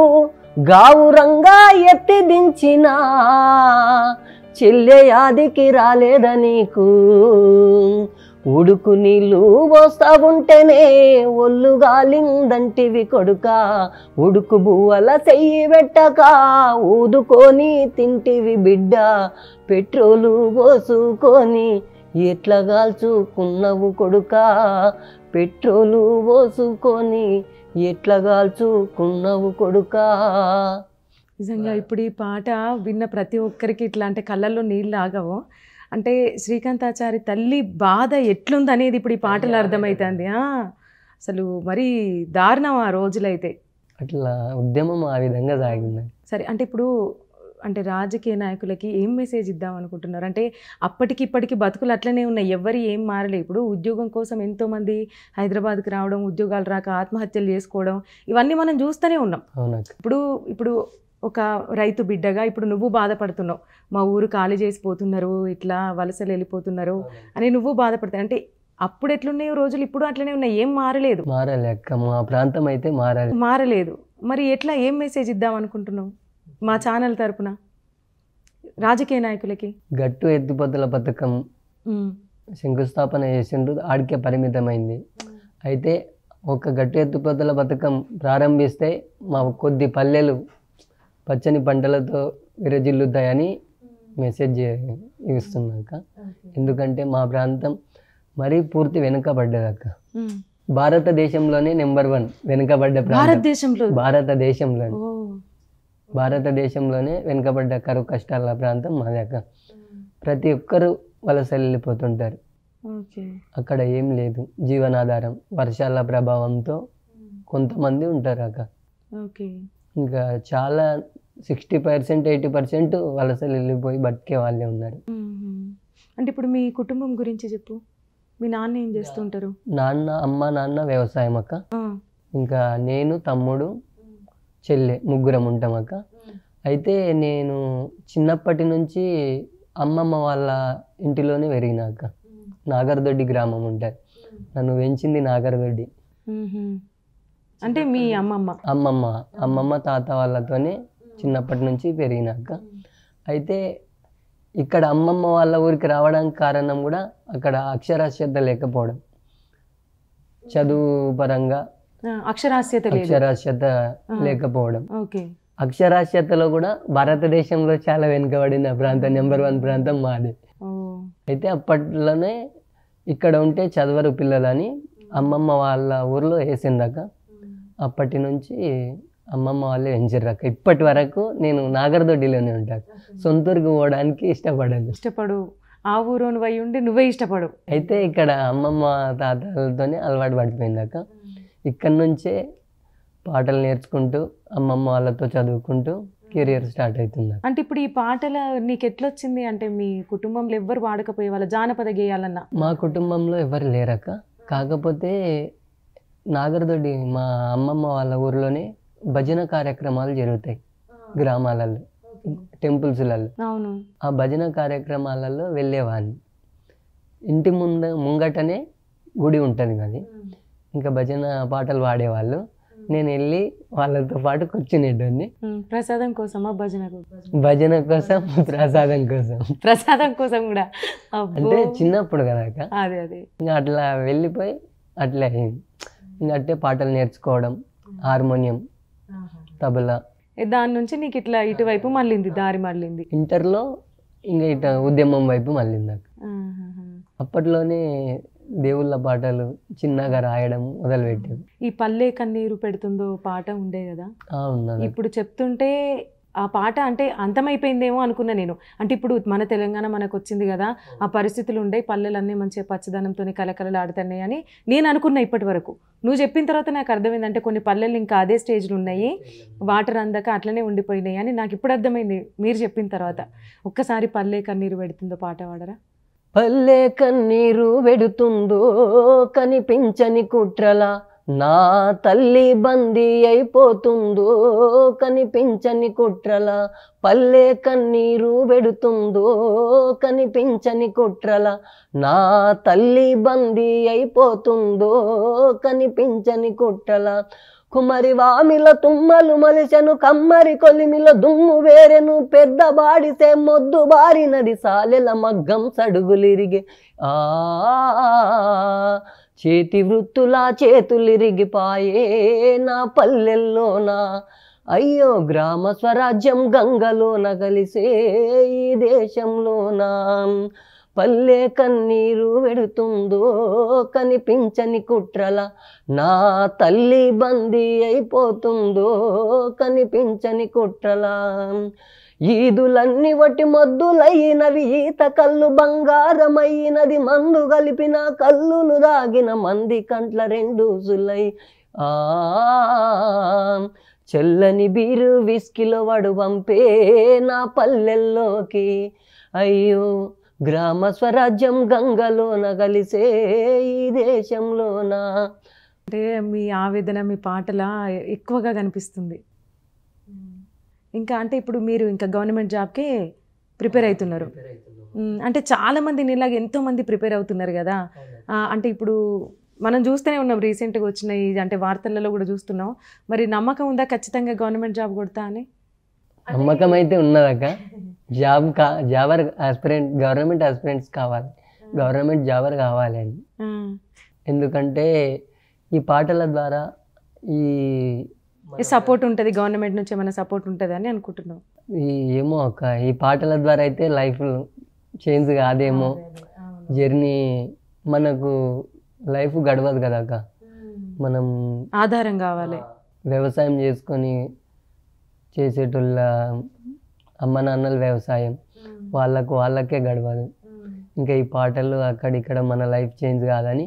Speaker 2: గావురంగా ఎత్తి దించినా చెల్లె యాదికి రాలేదా నీకు. ఉడుకు నీళ్ళు పోస్తా ఉంటేనే ఒళ్ళు గాలిందంటివి కొడుకా, ఉడుకు బువ్వల చెయ్యి పెట్టక ఊదుకొని తింటివి బిడ్డ, పెట్రోలు పోసుకొని ఎట్లా కాల్చుకున్నవు కొడుకా, పెట్రోలు పోసుకొని ఎట్లా కాల్చుకున్నవు కొడుకా.
Speaker 1: నిజంగా ఇప్పుడు ఈ పాట విన్న ప్రతి ఒక్కరికి ఇట్లా అంటే కళ్ళల్లో నీళ్ళు ఆగవు. అంటే శ్రీకాంతాచారి తల్లి బాధ ఎట్లుందనేది ఇప్పుడు ఈ పాటలు అర్థమవుతుంది. అసలు మరీ దారుణం ఆ రోజులైతే.
Speaker 2: అట్లా ఉద్యమం ఆ విధంగా సాగింది.
Speaker 1: సరే, అంటే ఇప్పుడు అంటే రాజకీయ నాయకులకి ఏం మెసేజ్ ఇద్దాం అనుకుంటున్నారు? అంటే అప్పటికి ఇప్పటికి బతుకులు అట్లనే ఉన్నాయి, ఎవరు ఏం మారలే. ఇప్పుడు ఉద్యోగం కోసం ఎంతోమంది హైదరాబాద్కి రావడం, ఉద్యోగాలు రాక ఆత్మహత్యలు చేసుకోవడం, ఇవన్నీ మనం చూస్తూనే ఉన్నాం. ఇప్పుడు ఒక రైతు బిడ్డగా ఇప్పుడు నువ్వు బాధపడుతున్నావు, మా ఊరు ఖాళీ చేసిపోతున్నారు, ఇట్లా వలసలు వెళ్ళిపోతున్నారు అని నువ్వు బాధపడతావు. అంటే అప్పుడు ఎట్లున్నాయి రోజులు, ఇప్పుడు అట్లనే ఉన్నాయి, ఏం మారలేదు.
Speaker 2: మా ప్రాంతం అయితే మారలేదు.
Speaker 1: మరి ఎట్లా ఏం మెసేజ్ ఇద్దాం అనుకుంటున్నావు మా ఛానల్ తరపున రాజకీయ నాయకులకి?
Speaker 2: గట్టు ఎత్తిపోతల పథకం శంకుస్థాపన చేసిండ్రు, ఆడికే పరిమితమైంది. అయితే ఒక గట్టు ఎత్తిపోతల పథకం ప్రారంభిస్తే మా కొద్ది పల్లెలు పచ్చని పంటలతో విరజిల్లుతాయని మెసేజ్ ఇస్తున్నాక. ఎందుకంటే మా ప్రాంతం మరీ పూర్తి వెనుకబడ్డదక్క. భారతదేశంలోనే నెంబర్ 1 వెనుకబడ్డ భారతదేశంలోనే వెనుకబడ్డ కరువు కష్టాల ప్రాంతం మాది అక్క. ప్రతి ఒక్కరు వలస వెళ్ళిపోతుంటారు. అక్కడ ఏం లేదు జీవనాధారం, వర్షాల ప్రభావంతో కొంతమంది ఉంటారు అక్క. ఇంకా చాలా 60% 80% వలసలు వెళ్ళిపోయి బతికే వాళ్ళే ఉన్నారు.
Speaker 1: అంటే ఇప్పుడు మీ కుటుంబం గురించి చెప్పు. మీ నాన్న ఏం చేస్తుంటారు?
Speaker 2: నాన్న వ్యవసాయం అక్క. ఇంకా నేను, తమ్ముడు, చెల్లె, ముగ్గురం ఉంటాం అక్క. అయితే నేను చిన్నప్పటి నుంచి అమ్మమ్మ వాళ్ళ ఇంటిలోనే పెరిగినాక. నాగర్దొడ్డి గ్రామం ఉంటుంది, నన్ను పెంచింది నాగర్దొడ్డి.
Speaker 1: అంటే మీ
Speaker 2: అమ్మమ్మ తాత వాళ్ళతోనే చిన్నప్పటి నుంచి పెరిగినాక. అయితే ఇక్కడ అమ్మమ్మ వాళ్ళ ఊరికి రావడానికి కారణం కూడా అక్కడ అక్షరాస్యత లేకపోవడం, చదువు పరంగా అక్షరాస్యత లేకపోవడం. అక్షరాస్యతలో కూడా భారతదేశంలో చాలా వెనుకబడిన ప్రాంతం, నెంబర్ 1 ప్రాంతం మాది. అయితే అప్పట్లోనే ఇక్కడ ఉంటే చదవరు పిల్లలని అమ్మమ్మ వాళ్ళ ఊర్లో వేసిందాక. అప్పటి నుంచి అమ్మమ్మ వాళ్ళే పెంచారు. ఇప్పటి వరకు నేను నాగర్దొడ్డిలోనే ఉంటాను, సొంతూరుకు పోవడానికి ఇష్టపడు.
Speaker 1: ఆ ఊరు నువ్వు ఉండి నువ్వే ఇష్టపడు.
Speaker 2: అయితే ఇక్కడ అమ్మమ్మ తాతలతోనే అలవాటు పడిపోయిందాక. ఇక్కడ నుంచే పాటలు నేర్చుకుంటూ అమ్మమ్మ వాళ్ళతో చదువుకుంటూ కెరియర్ స్టార్ట్ అవుతుంది.
Speaker 1: అంటే ఇప్పుడు ఈ పాటలు నీకు ఎట్లొచ్చింది? అంటే మీ కుటుంబంలో ఎవ్వరు వాడకపోయే వాళ్ళ జానపద గేయాలన్నా?
Speaker 2: మా కుటుంబంలో ఎవరు లేరక్క. కాకపోతే నాగర్దొడ్డి మా అమ్మమ్మ వాళ్ళ ఊర్లోనే భజన కార్యక్రమాలు జరుగుతాయి గ్రామాలలో, టెంపుల్స్లలో. ఆ భజన కార్యక్రమాలలో వెళ్ళేవాడిని. ఇంటి ముంగటనే గుడి ఉంటుంది కదా, ఇంకా భజన పాటలు పాడేవాళ్ళు. నేను వెళ్ళి వాళ్ళతో పాటు కూర్చునేటోని.
Speaker 1: ప్రసాదం కోసమా?
Speaker 2: భజన కోసం, ప్రసాదం కోసం
Speaker 1: కూడా.
Speaker 2: అంటే చిన్నప్పుడు కదా
Speaker 1: అదే
Speaker 2: ఇంకా అట్లా వెళ్ళిపోయి అట్లా అయింది. ఇంకా అట్టే పాటలు నేర్చుకోవడం, హార్మోనియం, తబలా.
Speaker 1: దాని నుంచి నీకు ఇట్లా ఇటువైపు మళ్ళీంది, దారి మళ్ళీంది.
Speaker 2: ఇంటర్లో ఇంకా ఇట్లా ఉద్యమం వైపు మళ్ళీంది. అప్పట్లోనే దేవుళ్ళ పాటలు చిన్నగా రాయడం మొదలుపెట్టాం.
Speaker 1: ఈ పల్లె కన్నీరు పెడుతుందో పాట ఉండే కదా, ఇప్పుడు చెప్తుంటే ఆ పాట అంటే అంతమైపోయిందేమో అనుకున్నా నేను. అంటే ఇప్పుడు మన తెలంగాణ మనకు వచ్చింది కదా, ఆ పరిస్థితులు ఉండే పల్లెలన్నీ మంచిగా పచ్చదనంతో కలకలలాడుతున్నాయి అని నేను అనుకున్నా ఇప్పటి వరకు. నువ్వు చెప్పిన తర్వాత నాకు అర్థమైంది, అంటే కొన్ని పల్లెలు ఇంకా అదే స్టేజ్లో ఉన్నాయి, వాటర్ అందక అట్లనే ఉండిపోయినాయి అని నాకు ఇప్పుడు అర్థమైంది మీరు చెప్పిన తర్వాత. ఒక్కసారి పల్లె కన్నీరు పెడుతుందో పాట పాడరా?
Speaker 2: పల్లె కన్నీరు వెడుతుందో కనిపించని కుట్రలా, నా తల్లి బందీ అయిపోతుందో కనిపించని కుట్రలా. పల్లె కన్నీరు వెడుతుందో కనిపించని కుట్రలా, నా తల్లి బందీ అయిపోతుందో కనిపించని కుట్రలా. కుమరి వామిల తుమ్మలు మలిసెను, కమ్మరి కొలిమిల దుమ్ము వేరెను, పెద్ద బాడిసే మొద్దు బారినది, సాలెల మగ్గం సడుగులిరిగే. చేతి వృత్తులా చేతులిరిగిపాయే నా పల్లెల్లోనా, అయ్యో గ్రామ స్వరాజ్యం గంగలోన కలిసే ఈ దేశంలోనా. పల్లె కన్నీరు వెడుతుందో కనిపించని కుట్రల, నా తల్లి బందీ అయిపోతుందో కనిపించని కుట్రల. ఈదులన్నీ వటి మొద్దులైనవి, ఈత కళ్ళు బంగారమైనది, మందు కలిపిన కల్లులు దాగిన మంది కంట్ల రెండూసులై. చెల్లని బీరు విస్కిలో వడు పంపే నా పల్లెల్లోకి, అయ్యో గ్రామ స్వరాజ్యం గంగలోన కలిసే ఈ దేశంలోన.
Speaker 1: అంటే మీ ఆవేదన మీ పాటల ఎక్కువగా కనిపిస్తుంది. ఇంకా అంటే ఇప్పుడు మీరు ఇంకా గవర్నమెంట్ జాబ్కి ప్రిపేర్ అవుతున్నారు. అంటే చాలామంది నీలాగా ఎంతోమంది ప్రిపేర్ అవుతున్నారు కదా. అంటే ఇప్పుడు మనం చూస్తూనే ఉన్నాం, రీసెంట్గా వచ్చినాయి అంటే వార్తలలో కూడా చూస్తున్నాం. మరి నమ్మకం ఉందా ఖచ్చితంగా గవర్నమెంట్ జాబ్ కొడతా అని?
Speaker 2: నమ్మకం అయితే ఉన్నదక్క. జాబర్ ఆస్పిరెంట్, గవర్నమెంట్ ఆస్పిరెంట్స్ కావాలి, గవర్నమెంట్ జాబర్ కావాలి అని. ఎందుకంటే ఈ పాటల ద్వారా ఈ
Speaker 1: సపోర్ట్ ఉంటుంది, గవర్నమెంట్ నుంచి ఏమైనా సపోర్ట్ ఉంటుంది అని అనుకుంటున్నాం.
Speaker 2: ఏమో అక్క, ఈ పాటల ద్వారా అయితే లైఫ్ చేంజ్ కాదేమో, జర్నీ మనకు లైఫ్ గడవదు కదా అక్క. మనం
Speaker 1: ఆధారం కావాలి.
Speaker 2: వ్యవసాయం చేసుకొని చేసేటోళ్ళ అమ్మ నాన్నల వ్యవసాయం వాళ్ళకే గడవదు. ఇంకా ఈ పాటలు అక్కడిక్కడ మన లైఫ్ చేంజ్ కాదని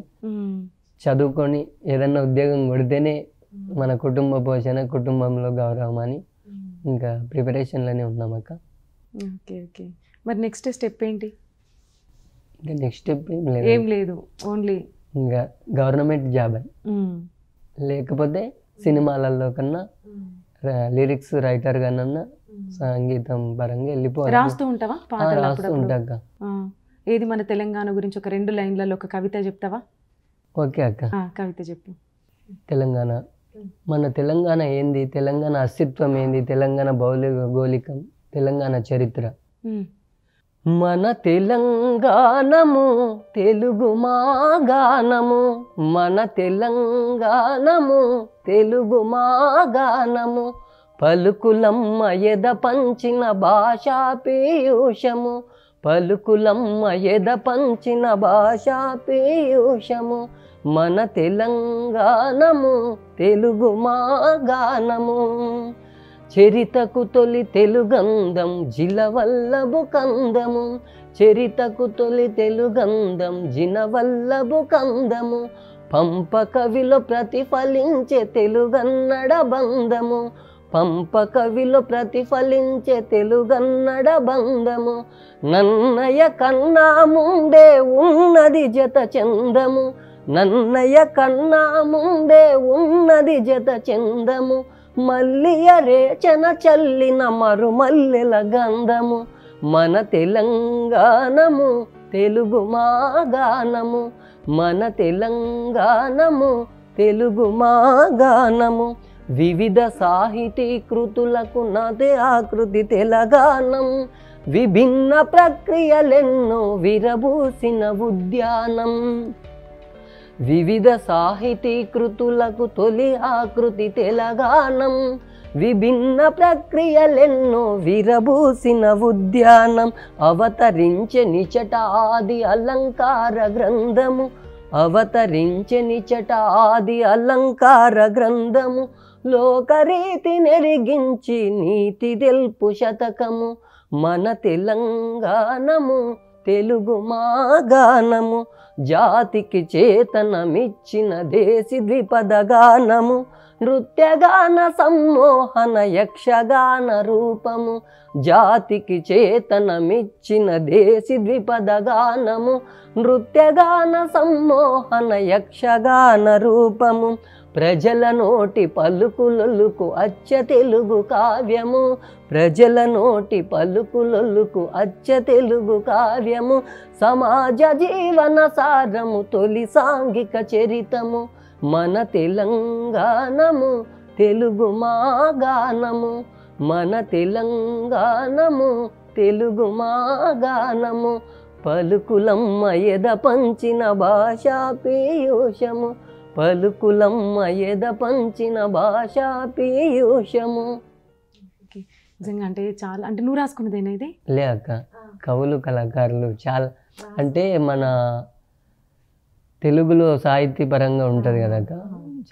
Speaker 2: చదువుకొని ఏదన్నా ఉద్యోగం కొడితేనే మన కుటుంబ పోషణ, కుటుంబంలో గౌరవం అని ఇంకా ప్రిపరేషన్లోనే ఉన్నాం అక్క.
Speaker 1: Okay okay. మరి నెక్స్ట్ స్టెప్ ఏంటి?
Speaker 2: ఇంకా నెక్స్ట్ స్టెప్
Speaker 1: ఏం లేదు, ఓన్లీ
Speaker 2: ఇంకా గవర్నమెంట్ జాబ్ అని, లేకపోతే సినిమాలలో కన్నా లిరిక్స్ రైటర్ కన్నా సంగీతం పరంగా వెళ్ళిపోవాలి.
Speaker 1: రాస్తూ ఉంటావా పాటలు?
Speaker 2: రాస్తూ ఉంటాక.
Speaker 1: ఏది మన తెలంగాణ గురించి ఒక 2 లైన్లలో ఒక కవిత చెప్తావా?
Speaker 2: ఓకే అక్క,
Speaker 1: కవిత చెప్పు.
Speaker 2: తెలంగాణ, మన తెలంగాణ ఏంది, తెలంగాణ అస్తిత్వం ఏంది, తెలంగాణ భౌగోళికం, తెలంగాణ చరిత్ర. మన తెలంగాణము తెలుగు మా గానము, మన తెలంగాణము తెలుగు మా గానము, పలుకులమ్మ ఎద పంచిన భాషా పీయూషము, పలుకులమ్మ ఎద పంచిన భాషా పీయూషము, మన తెలంగాణము తెలుగు మా గానము. చరితకు తొలి తెలుగంధం జిలవల్లభు కందము, చరితకు తొలి తెలుగంధం జినవల్లభు కందము, పంప కవిలో ప్రతిఫలించే తెలుగన్నడ బంధము, పంప కవిలో ప్రతిఫలించే తెలుగన్నడ బంధము, నన్నయ్య కన్నా ముందే ఉన్నది జత చందము, నన్నయ్య కన్నా ముందే ఉన్నది జత చందము, మల్లియ రేచన చల్లిన మరుమల్లెల గంధము, మన తెలంగాణము తెలుగు మా గానము, మన తెలంగాణము తెలుగు మా గానము. వివిధ సాహితీ కృతులకు నాదే ఆకృతి తెలంగాణం, విభిన్న ప్రక్రియలెన్నో విరబూసిన ఉద్యానం, వివిధ సాహితీ కృతులకు తొలి ఆకృతి తెలంగాణం, విభిన్న ప్రక్రియలెన్నో విరబూసిన ఉద్యానం, అవతరించే నిచట ఆది అలంకార గ్రంథము, అవతరించే నిచట ఆది అలంకార గ్రంథము, లోకరీతి నెరిగించి నీతి తెల్పు శతకము మన తెలంగాణము తెలుగు మా గానము జాతికి చేతనమిచ్చిన దేశి ద్విపద గానము నృత్యగాన సమ్మోహన యక్షగాన రూపము జాతికి చేతనమిచ్చిన దేశి ద్విపద గానము నృత్యగాన సమ్మోహన యక్షగాన రూపము ప్రజల నోటి పలుకులొల్లుకు అచ్చ తెలుగు కావ్యము ప్రజల నోటి పలుకులొల్లుకు అచ్చ తెలుగు కావ్యము సమాజ జీవన సారము తొలి సాంఘిక చరితము మన తెలంగాణము తెలుగు మా గానము మన తెలంగాణము తెలుగు మా గానము పలుకులమ్మ ఎద పంచిన భాషా పీయూషము పలుకులమ్మ ఎద పంచిన భాషా పీయూషము.
Speaker 1: నిజంగా అంటే చాలా అంటే నువ్వు రాసుకున్నదేనా ఇది?
Speaker 2: లే అక్క, కవులు కళాకారులు చాలా అంటే మన తెలుగులో సాహిత్యపరంగా ఉంటుంది కదా అక్క,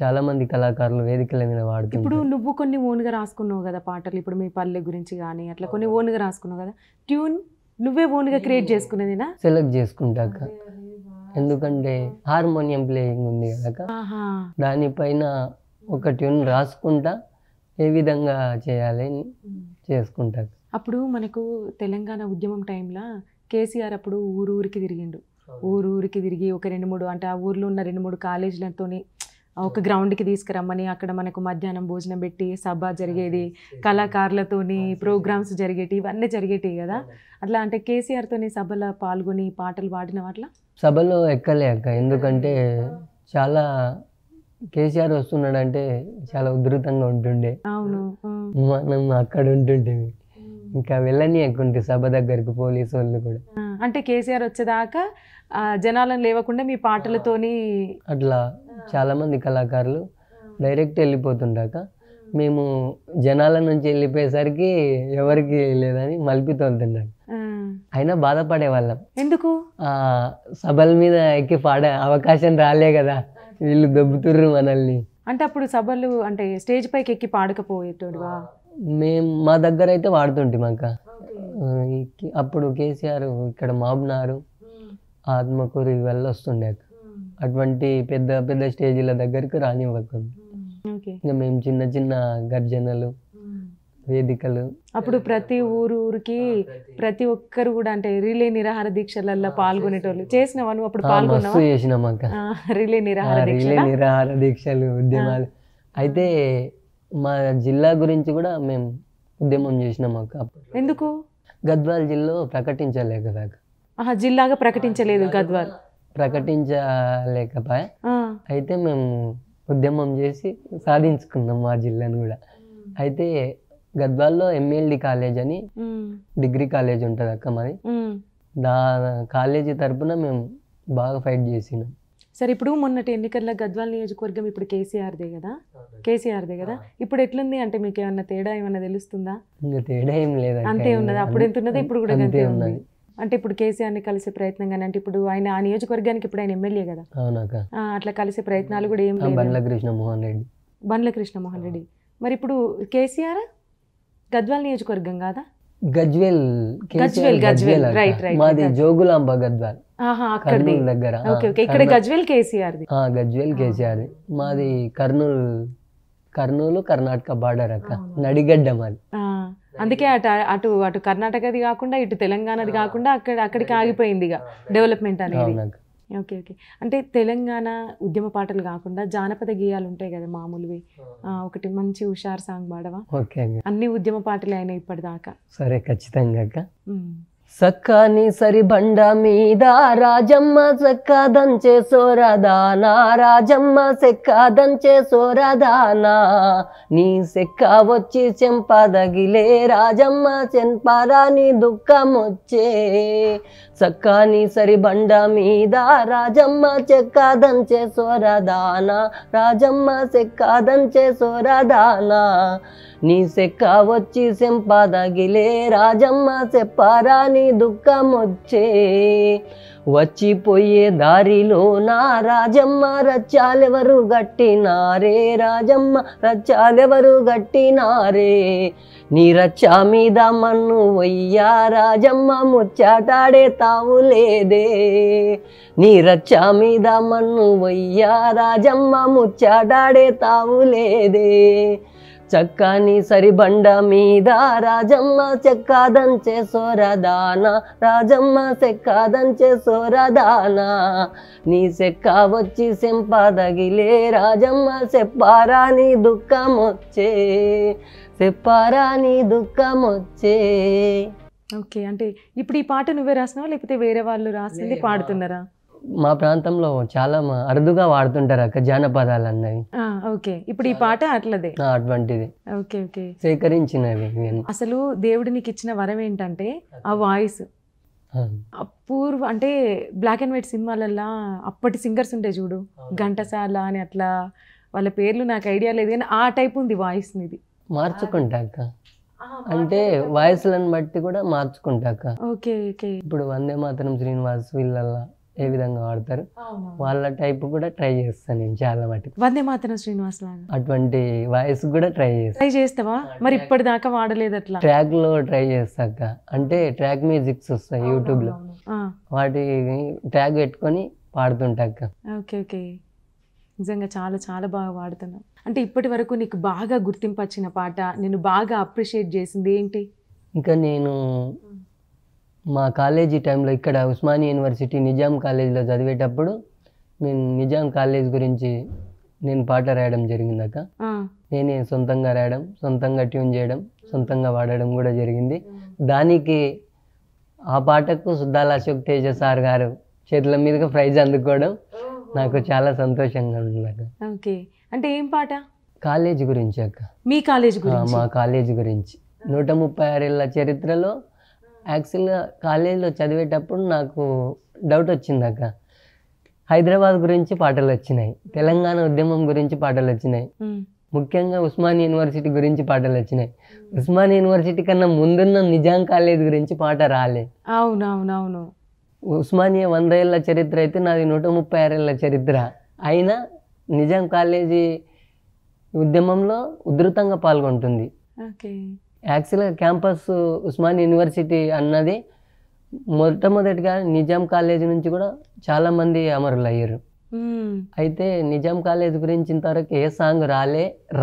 Speaker 2: చాలా మంది కళాకారులు వేదికల మీద వాడుతుంటారు.
Speaker 1: ఇప్పుడు నువ్వు కొన్ని ఓన్గా రాసుకున్నావు కదా పాటలు, ఇప్పుడు మీ పల్లె గురించి కానీ అట్లా కొన్ని ఓన్గా రాసుకున్నావు కదా, ట్యూన్ నువ్వే ఓన్గా క్రియేట్ చేసుకునేదినా?
Speaker 2: సెలెక్ట్ చేసుకుంటాక, ఎందుకంటే హార్మోనియం ప్లేయింగ్ ఉంది కదా, దానిపైన ఒక ట్యూన్ రాసుకుంటా ఏ విధంగా చేయాలి అని చేసుకుంటా.
Speaker 1: అప్పుడు మనకు తెలంగాణ ఉద్యమం టైంలో కేసీఆర్ అప్పుడు ఊరికి తిరిగిండు, ఊరికి తిరిగి ఒక 2-3 అంటే ఆ ఊర్లో ఉన్న 2-3 కాలేజీలతోని ఒక గ్రౌండ్కి తీసుకురమ్మని అక్కడ మనకు మధ్యాహ్నం భోజనం పెట్టి సభ జరిగేది, కళాకారులతోని ప్రోగ్రామ్స్ జరిగేటి, ఇవన్నీ జరిగేటివి కదా. అట్లా అంటే కేసీఆర్తోని సభలో పాల్గొని పాటలు పాడిన అట్లా
Speaker 2: సభలో ఎక్కలే అక్క, ఎందుకంటే చాలా కేసీఆర్ వస్తున్నాడంటే చాలా ఉధృతంగా ఉంటుండే.
Speaker 1: అవును,
Speaker 2: మనం అక్కడ ఉంటుంటే ఇంకా వెళ్ళని ఎక్కుంటే సభ దగ్గరికి పోలీసు వాళ్ళు కూడా.
Speaker 1: అంటే కేసీఆర్ వచ్చేదాకా జనాలను లేవకుండా మీ పాటలతోని
Speaker 2: అట్లా చాలా మంది కళాకారులు డైరెక్ట్ వెళ్ళిపోతుంటాక మేము జనాల నుంచి వెళ్ళిపోయేసరికి ఎవరికి లేదని మలిపి తోలుతుంటారు. అయినా బాధపడే వాళ్ళం, ఎందుకు సభల మీద ఎక్కి పాడే అవకాశం రాలే కదా, వీళ్ళు దెబ్బతుర్రు మనల్ని.
Speaker 1: అంటే అప్పుడు సభలు అంటే స్టేజ్ పైకి ఎక్కి పాడకపోయేటోడువా?
Speaker 2: మేము మా దగ్గర అయితే వాడుతుంటాం అక్క. అప్పుడు కేసీఆర్ ఇక్కడ మాబ్నారు, ఆత్మకూరు ఇవల్ల వస్తుండే అక్క. అటువంటి పెద్ద పెద్ద స్టేజీల దగ్గరికి రానివ్వకుండా ఇంకా మేము చిన్న చిన్న గర్జనలు వేదికలు.
Speaker 1: అప్పుడు ప్రతి ఊరికి ప్రతి ఒక్కరు కూడా అంటే రిలే నిరాహార దీక్షలలో పాల్గొనేటోళ్ళు. చేసినావా నువ్వు అప్పుడు? పాల్గొన్నావా?
Speaker 2: చేసినాం అక్క,
Speaker 1: రిలే
Speaker 2: నిరాహార దీక్షలు, ఉద్యమాలు. అయితే మా జిల్లా గురించి కూడా మేము ఉద్యమం చేసినాం అక్క.
Speaker 1: ఎందుకు?
Speaker 2: గద్వాల్ జిల్లా ప్రకటించలేక దాకా.
Speaker 1: జిల్లాగా ప్రకటించలేదు గద్వాల్,
Speaker 2: ప్రకటించలేకపోయా. అయితే మేము ఉద్యమం చేసి సాధించుకున్నాం మా జిల్లాను కూడా. అయితే గద్వాల్లో MLD కాలేజ్ అని డిగ్రీ కాలేజ్ ఉంటుంది అక్క మాది, కాలేజీ తరపున మేము బాగా ఫైట్ చేసినాం.
Speaker 1: సరే, ఇప్పుడు మొన్నటి ఎన్నికల్లో గద్వాల్ నియోజకవర్గం ఇప్పుడు కేసీఆర్దే కదా, ఇప్పుడు ఎట్లుంది అంటే మీకు ఏమన్నా తేడా ఏమన్నా తెలుస్తుందా?
Speaker 2: ఇంకా తేడా ఏం లేదు,
Speaker 1: అంతే ఉన్నది. అప్పుడు ఎంత ఉన్నదో ఇప్పుడు కూడా అంతే ఉన్నది. అంటే ఇప్పుడు కేసీఆర్ని కలిసే ప్రయత్నం కానీ, అంటే ఇప్పుడు ఆయన ఆ నియోజకవర్గానికి ఇప్పుడు ఆయన ఎమ్మెల్యే కదా, అట్లా కలిసే ప్రయత్నాలు కూడా ఏం లేదు.
Speaker 2: బండ్ల కృష్ణమోహన్ రెడ్డి. మరి ఇప్పుడు కేసీఆర్ గద్వాల్ నియోజకవర్గం కాదా? గజ్వేల్, రైట్. మాది జోగులాంబ గద్వాల్ దగ్గర.
Speaker 1: ఇక్కడ గజ్వేల్ కేసీఆర్,
Speaker 2: మాది కర్నూలు కర్ణాటక బార్డర్ అక్క, నడిగడ్డ మాది.
Speaker 1: అందుకే అటు కర్ణాటకది కాకుండా ఇటు తెలంగాణది కాకుండా అక్కడికి ఆగిపోయింది ఇక డెవలప్మెంట్ అనేది. ఓకే. అంటే తెలంగాణ ఉద్యమ పాటలు కాకుండా జానపద గేయాలు ఉంటాయి కదా మామూలువి, ఒకటి మంచి హుషార్ సాంగ్ పాడవా? అన్ని ఉద్యమ పాటలు అయినాయి ఇప్పటిదాకా.
Speaker 2: సరే, ఖచ్చితంగా అక్క. సక్కాని సరి బండ మీద రాజమ్మ చెక్క దంచే సోరదానా, రాజమ్మ చెక్క దంచే సోరదానా, నీ చెక్క వచ్చి చెంపదగిలే రాజమ్మ చెంపరాని దుఃఖం వచ్చే. సక్కాని సరి బండ మీద రాజమ్మ చెక్క దంచే సోరదానా, రాజమ్మ చెక్క దంచే సోరదానా, నీ చెక్క వచ్చి చెంపదగిలే రాజమ్మ చెప్పరాని దుఃఖం వచ్చే. వచ్చిపోయే దారిలో నా రాజమ్మ రచ్చాలెవరు గట్టినారే, రాజమ్మ రచ్చాలెవరు గట్టినారే, నీ రచ్చా మీద మన్ను వయ్యా రాజమ్మ ముచ్చాటాడే తావు లేదే, నీ రచ్చా మీద మన్ను వయ్యా రాజమ్మ ముచ్చాటాడే తావు లేదే, చక్కని సరిబండ మీద రాజమ్మ చెక్కాదంచే సోరదాన, రాజమ్మ చెక్కాదంచే సోరదాన, నీ చెక్క వచ్చి సెంపదగిలే రాజమ్మ చెప్పారా నీ దుఃఖమొచ్చే, చెప్పారా నీ దుఃఖమొచ్చే.
Speaker 1: ఓకే, అంటే ఇప్పుడు ఈ పాట నువ్వే రాసినావా లేకపోతే వేరే వాళ్ళు రాసింది పాడుతున్నారా?
Speaker 2: మా ప్రాంతంలో చాలా అరుదుగా వాడుతుంటారు అక్క జానపదాలు అన్నవి.
Speaker 1: ఓకే, ఇప్పుడు ఈ పాట అట్లదే
Speaker 2: అటువంటిది.
Speaker 1: ఓకే ఓకే,
Speaker 2: సేకరించినవి.
Speaker 1: అసలు దేవుడు నీకు ఇచ్చిన వరం ఏంటంటే ఆ వాయిస్. అపూర్వ, అంటే బ్లాక్ అండ్ వైట్ సినిమాలల్లా అప్పటి సింగర్స్ ఉంటే చూడు, ఘంటసాల అని అట్లా, వాళ్ళ పేర్లు నాకు ఐడియా లేదు కానీ ఆ టైప్ ఉంది వాయిస్ నీది.
Speaker 2: మార్చుకుంటాక అంటే వాయిస్లను బట్టి కూడా మార్చుకుంటాక.
Speaker 1: ఓకే ఓకే,
Speaker 2: ఇప్పుడు వందే మాతరం శ్రీనివాస్ వీళ్ళల్లా ఏ విధంగా వాడతారు వాళ్ళ టైప్ కూడా ట్రై చేస్తాను నేను చాలా మటుకు.
Speaker 1: వందే మాతరం శ్రీనివాస్ లాగా
Speaker 2: అటువంటి వాయిస్ కూడా ట్రై
Speaker 1: చేస్తావా? మరి ఇప్పటిదాకా వాడలేదు అట్లా?
Speaker 2: ట్రాక్ లో ట్రై చేస్తాక, అంటే ట్రాక్ మ్యూజిక్స్ వస్తాయి యూట్యూబ్ లో, వాటి ట్రాక్ పెట్టుకొని పాడుతుంటాక.
Speaker 1: ఓకే ఓకే, నిజంగా చాలా చాలా బాగా వాడుతున్నావు. అంటే ఇప్పటి వరకు నీకు బాగా గుర్తింపు వచ్చిన పాట, నేను బాగా అప్రిషియేట్ చేసింది ఏంటి?
Speaker 2: ఇంకా నేను మా కాలేజీ టైంలో ఇక్కడ ఉస్మానియా యూనివర్సిటీ నిజాం కాలేజీలో చదివేటప్పుడు నేను నిజాం కాలేజ్ గురించి నేను పాట రాయడం జరిగిందాక. నేనే సొంతంగా రాయడం, సొంతంగా ట్యూన్ చేయడం, సొంతంగా వాడడం కూడా జరిగింది. దానికి ఆ పాటకు సుద్దాల అశోక్ తేజ సార్ గారు చేతుల మీదుగా ప్రైజ్ అందుకోవడం నాకు చాలా సంతోషంగా ఉంది.
Speaker 1: ఓకే, అంటే ఏం పాట?
Speaker 2: కాలేజీ గురించి అక్క.
Speaker 1: మీ కాలేజ్ గురించి?
Speaker 2: మా కాలేజీ గురించి. 136 ఏళ్ళ చరిత్రలో యాక్చువల్గా కాలేజీలో చదివేటప్పుడు నాకు డౌట్ వచ్చింది అక్క. హైదరాబాద్ గురించి పాటలు వచ్చినాయి, తెలంగాణ ఉద్యమం గురించి పాటలు వచ్చినాయి, ముఖ్యంగా ఉస్మానియా యూనివర్సిటీ గురించి పాటలు వచ్చినాయి. ఉస్మానియా యూనివర్సిటీ కన్నా ముందున్న నిజాం కాలేజ్ గురించి పాట రాలే.
Speaker 1: అవునవునవును.
Speaker 2: ఉస్మానియా 100 ఏళ్ళ చరిత్ర అయితే నాది 136 ఏళ్ళ చరిత్ర. అయినా నిజాం కాలేజీ ఉద్యమంలో ఉధృతంగా పాల్గొంటుంది. యాక్చువల్గా క్యాంపస్ ఉస్మానియా యూనివర్సిటీ అన్నది మొట్టమొదటిగా నిజాం కాలేజీ నుంచి కూడా చాలామంది అమరులు అయ్యారు. అయితే నిజాం కాలేజ్ గురించి ఇంతవరకు ఏ సాంగ్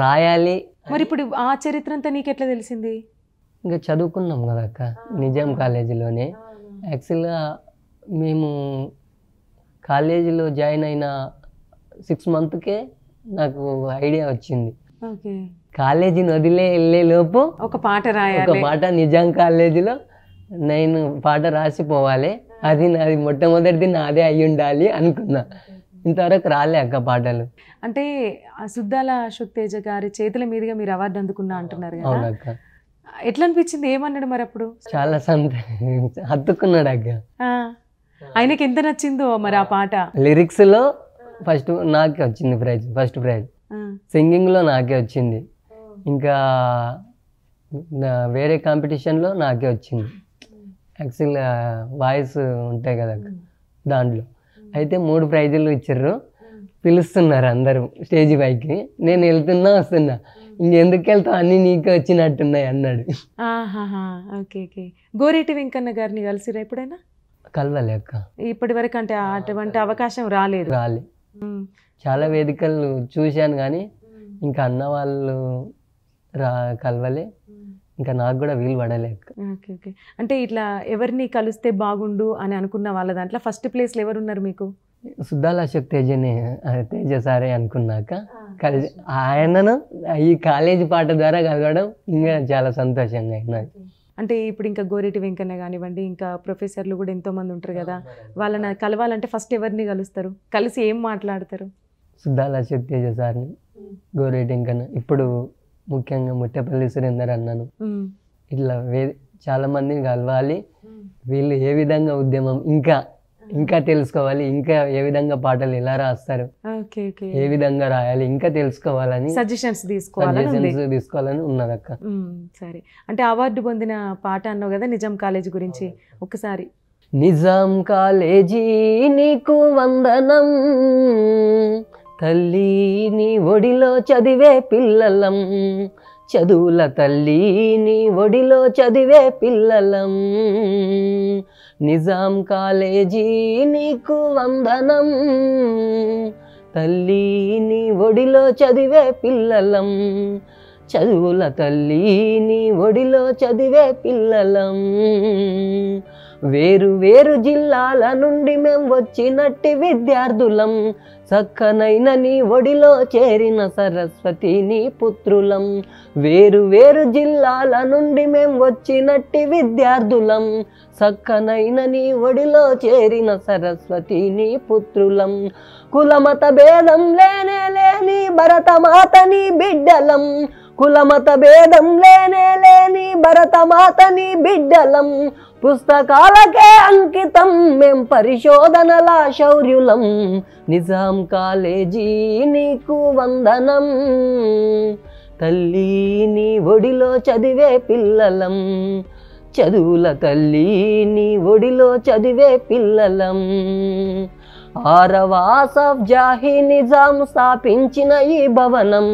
Speaker 2: రాయాలి.
Speaker 1: మరి ఇప్పుడు ఆ చరిత్ర అంతా నీకు ఎట్లా తెలిసింది?
Speaker 2: ఇంకా చదువుకున్నాం కదా అక్క నిజాం కాలేజీలోనే. యాక్చువల్గా మేము కాలేజీలో జాయిన్ అయిన 6 మంత్కే నాకు ఐడియా వచ్చింది. కాలేజీని వెళ్ళే లోపు
Speaker 1: ఒక పాట
Speaker 2: నిజాం కాలేజీలో నేను పాట రాసిపోవాలి, అది నాది మొట్టమొదటిది నాదే అయి ఉండాలి అనుకున్నా. ఇంతవరకు రాలే అక్క పాటలు.
Speaker 1: అంటే సుద్దాల అశోక్ తేజ గారి చేతుల మీదుగా మీరు అవార్డు అందుకున్నా అంటున్నారు కదా?
Speaker 2: అవునక్క.
Speaker 1: ఎట్లా అనిపించింది? ఏమన్నాడు మరి అప్పుడు?
Speaker 2: చాలా హత్తుకున్నాడు అక్క.
Speaker 1: ఆయనకి ఎంత నచ్చిందో మరి ఆ పాట.
Speaker 2: లిరిక్స్ లో ఫస్ట్ నాకే వచ్చింది ప్రైజ్, ఫస్ట్ ప్రైజ్. సింగింగ్ లో నాకే వచ్చింది, ఇంకా వేరే కాంపిటీషన్లో నాకే వచ్చింది. యాక్చువల్గా వాయిస్ ఉంటాయి కదా దాంట్లో. అయితే 3 ప్రైజులు ఇచ్చారు, పిలుస్తున్నారు అందరూ స్టేజ్ పైకి. నేను వస్తున్నా, ఇంకెందుకు వెళ్తావు, అన్నీ నీకే వచ్చినట్టున్నాయి అన్నాడు.
Speaker 1: Okay okay. గోరేటి వెంకన్న గారిని కలిసిరా ఎప్పుడైనా?
Speaker 2: కలవలే అక్క
Speaker 1: ఇప్పటి వరకు. అంటే అటువంటి అవకాశం రాలే.
Speaker 2: చాలా వేదికలు చూశాను కానీ ఇంకా అన్న వాళ్ళు కలవలే, ఇంకా నాకు కూడా వీలు పడలే.
Speaker 1: Okay okay. అంటే ఇట్లా ఎవరిని కలిస్తే బాగుండు అని అనుకున్న వాళ్ళ దాంట్లో ఫస్ట్ ప్లేస్లో ఎవరున్నారు మీకు?
Speaker 2: సుద్దాల అశోక్ తేజ సారే అనుకున్నాక కలిసి ఆయనను ఈ కాలేజీ పాట ద్వారా కలవడం ఇంకా చాలా సంతోషంగా అయినది.
Speaker 1: అంటే ఇప్పుడు ఇంకా గోరేటి వెంకన్న కానివ్వండి, ఇంకా ప్రొఫెసర్లు కూడా ఎంతోమంది ఉంటారు కదా, వాళ్ళని కలవాలంటే ఫస్ట్ ఎవరిని కలుస్తారు? కలిసి ఏం మాట్లాడతారు?
Speaker 2: సుద్దాల అశోక్ తేజ సార్ని, గోరేటి వెంకన్న, ఇప్పుడు ముఖ్యంగా ముట్టపల్లి సురేందర్ అన్నాను, ఇట్లా చాలా మందిని కలవాలి. వీళ్ళు ఏ విధంగా ఉద్యమం ఇంకా తెలుసుకోవాలి, ఇంకా ఏ విధంగా పాటలు ఎలా రాస్తారు, ఏ విధంగా రాయాలి ఇంకా తెలుసుకోవాలని
Speaker 1: సజెషన్స్ తీసుకోవాలని
Speaker 2: ఉన్నదక్క.
Speaker 1: సరే, అంటే అవార్డు పొందిన పాట అన్నావు కదా నిజాం కాలేజ్ గురించి, ఒకసారి
Speaker 2: నిజాం కాలేజీ నీకు వందనం, తల్లి నీ ఒడిలో చదివే పిల్లలం, చదువుల తల్లి నీ ఒడిలో చదివే పిల్లలం. నిజాం కాలేజీ నీకు వందనం, తల్లి నీ ఒడిలో చదివే పిల్లలం, చదువుల తల్లి నీ ఒడిలో చదివే పిల్లలం. వేరు వేరు జిల్లాల నుండి మేం వచ్చినట్టి విద్యార్థులం, చక్కనైన నీ ఒడిలో చేరిన సరస్వతి నీ పుత్రులం. వేరు వేరు జిల్లాల నుండి మేం వచ్చినట్టి విద్యార్థులం, చక్కనైన నీ ఒడిలో చేరిన సరస్వతి నీ పుత్రులం. కులమత భేదం లేనే లేని భరతమాత నీ బిడ్డలం, కులమత భేదం లేనే లేని భరతమాత నీ బిడ్డలం. పుస్తకాలకే అంకితం మేం పరిశోధనల శౌర్యులం, నిజాం కాలేజీ నీకు వందనం, తల్లి నీ ఒడిలో చదివే పిల్లలం, చదువుల తల్లి నీ ఒడిలో చదివే పిల్లలం. 6వ ఆసఫ్ జాహీ నిజాం స్థాపించిన ఈ భవనం,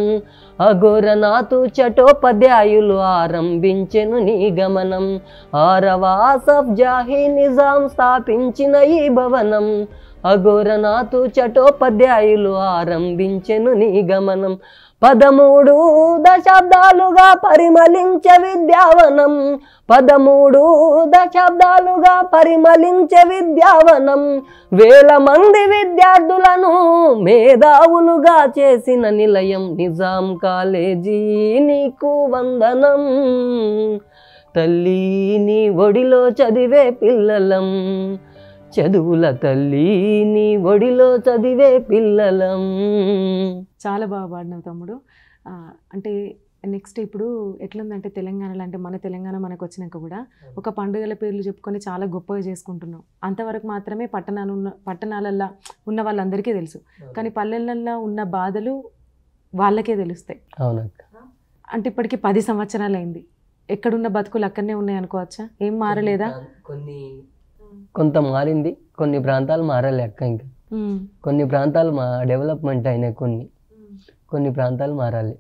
Speaker 2: అఘోరనాథు చటోపాధ్యాయులు ఆరంభించెను నీ గమనం. 6వ ఆసఫ్ జాహీ నిజాం స్థాపించిన ఈ భవనం, అఘోరనాథు చటోపాధ్యాయులు ఆరంభించెను నీ గమనం. 13 దశాబ్దాలుగా పరిమళించే విద్యావనం, 13 దశాబ్దాలుగా పరిమళించే విద్యావనం. వేల మంది విద్యార్థులను మేధావులుగా చేసిన నిలయం, నిజాం కాలేజీ నీకు వందనం, తల్లి నీ ఒడిలో చదివే పిల్లలం, చదువుల తల్లి నీ ఒడిలో చదివే పిల్లలం.
Speaker 1: చాలా బాగా పాడినావు తమ్ముడు. అంటే నెక్స్ట్ ఇప్పుడు ఎట్లుందంటే తెలంగాణలో, అంటే మన తెలంగాణ మనకు వచ్చినాక కూడా ఒక పండుగల పేర్లు చెప్పుకొని చాలా గొప్పగా చేసుకుంటున్నాం. అంతవరకు మాత్రమే పట్టణాలల్లో ఉన్న వాళ్ళందరికీ తెలుసు, కానీ పల్లెలలో ఉన్న బాధలు వాళ్ళకే తెలుస్తాయి.
Speaker 2: అవునక్క.
Speaker 1: అంటే ఇప్పటికి 10 సంవత్సరాలు అయింది. ఎక్కడున్న బతుకులు అక్కడనే ఉన్నాయి అనుకోవచ్చా? ఏం మారలేదా?
Speaker 2: కొంత మారింది, కొన్ని ప్రాంతాలు మారాలి అక్క. ఇంకా కొన్ని ప్రాంతాలు డెవలప్మెంట్ అయినాయి, కొన్ని ప్రాంతాలు మారాలి.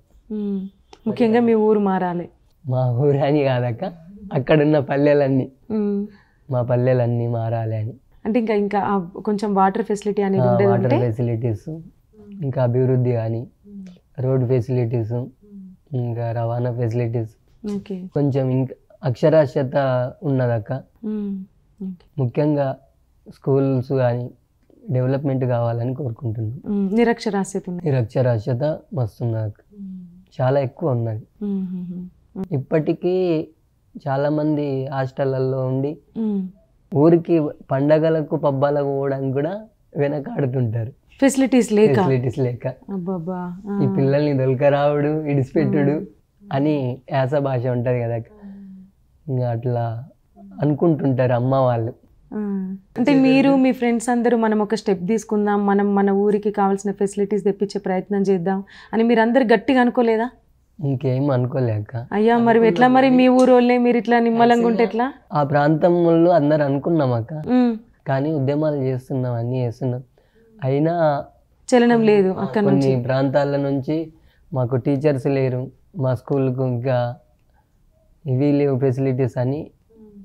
Speaker 1: ముఖ్యంగా మీ ఊరు మారాలి.
Speaker 2: మా ఊరు అని కాదక్క, అక్కడున్న పల్లెలన్నీ, మా పల్లెలన్నీ మారాలి అని.
Speaker 1: అంటే ఇంకా కొంచెం వాటర్ ఫెసిలిటీ అనేది ఉండేది,
Speaker 2: వాటర్ ఫెసిలిటీస్ ఇంకా అభివృద్ధి కానీ, రోడ్ ఫెసిలిటీస్, ఇంకా రవాణా ఫెసిలిటీస్, కొంచెం ఇంకా అక్షరాస్యత ఉన్నదక్క. ముఖ్యంగా స్కూల్స్ కానీ డెవలప్మెంట్ కావాలని కోరుకుంటున్నాం. నిరక్షరాస్యత మస్తున్నదక్క, చాలా ఎక్కువ ఉన్నది. ఇప్పటికీ చాలా మంది హాస్టళ్లలో ఉండి ఊరికి పండగలకు పబ్బాలకు పోవడానికి కూడా వెనకాడుతుంటారు, ఫెసిలిటీస్ లేక. ఈ పిల్లల్ని దొలకరావుడు ఇడిచిపెట్టుడు అని యాస భాష ఉంటది కదా, ఇంకా అట్లా అనుకుంటుంటారు అమ్మ వాళ్ళు.
Speaker 1: అంటే మీరు మీ ఫ్రెండ్స్ అందరూ మనం ఒక స్టెప్ తీసుకుందాం, మనం మన ఊరికి కావాల్సిన ఫెసిలిటీస్ తెప్పించే ప్రయత్నం చేద్దాం అని మీరు అందరు గట్టిగా అనుకోలేదా?
Speaker 2: ఇంకేం అనుకోలేక.
Speaker 1: అయ్యా మరి ఎట్లా, మరి మీ ఊరు వాళ్ళే మీరు ఇట్లా నిమ్మలంగా ఉంటే ఎట్లా?
Speaker 2: ఆ ప్రాంతంలో అందరు అనుకున్నాం అక్క, కానీ ఉద్యమాలు చేస్తున్నాం, అన్నీ చేస్తున్నాం, అయినా చలనం లేదు. అక్కడ కొన్ని ప్రాంతాల నుంచి మాకు టీచర్స్ లేరు, మా స్కూల్కు ఇంకా ఇవి లేవు ఫెసిలిటీస్ అని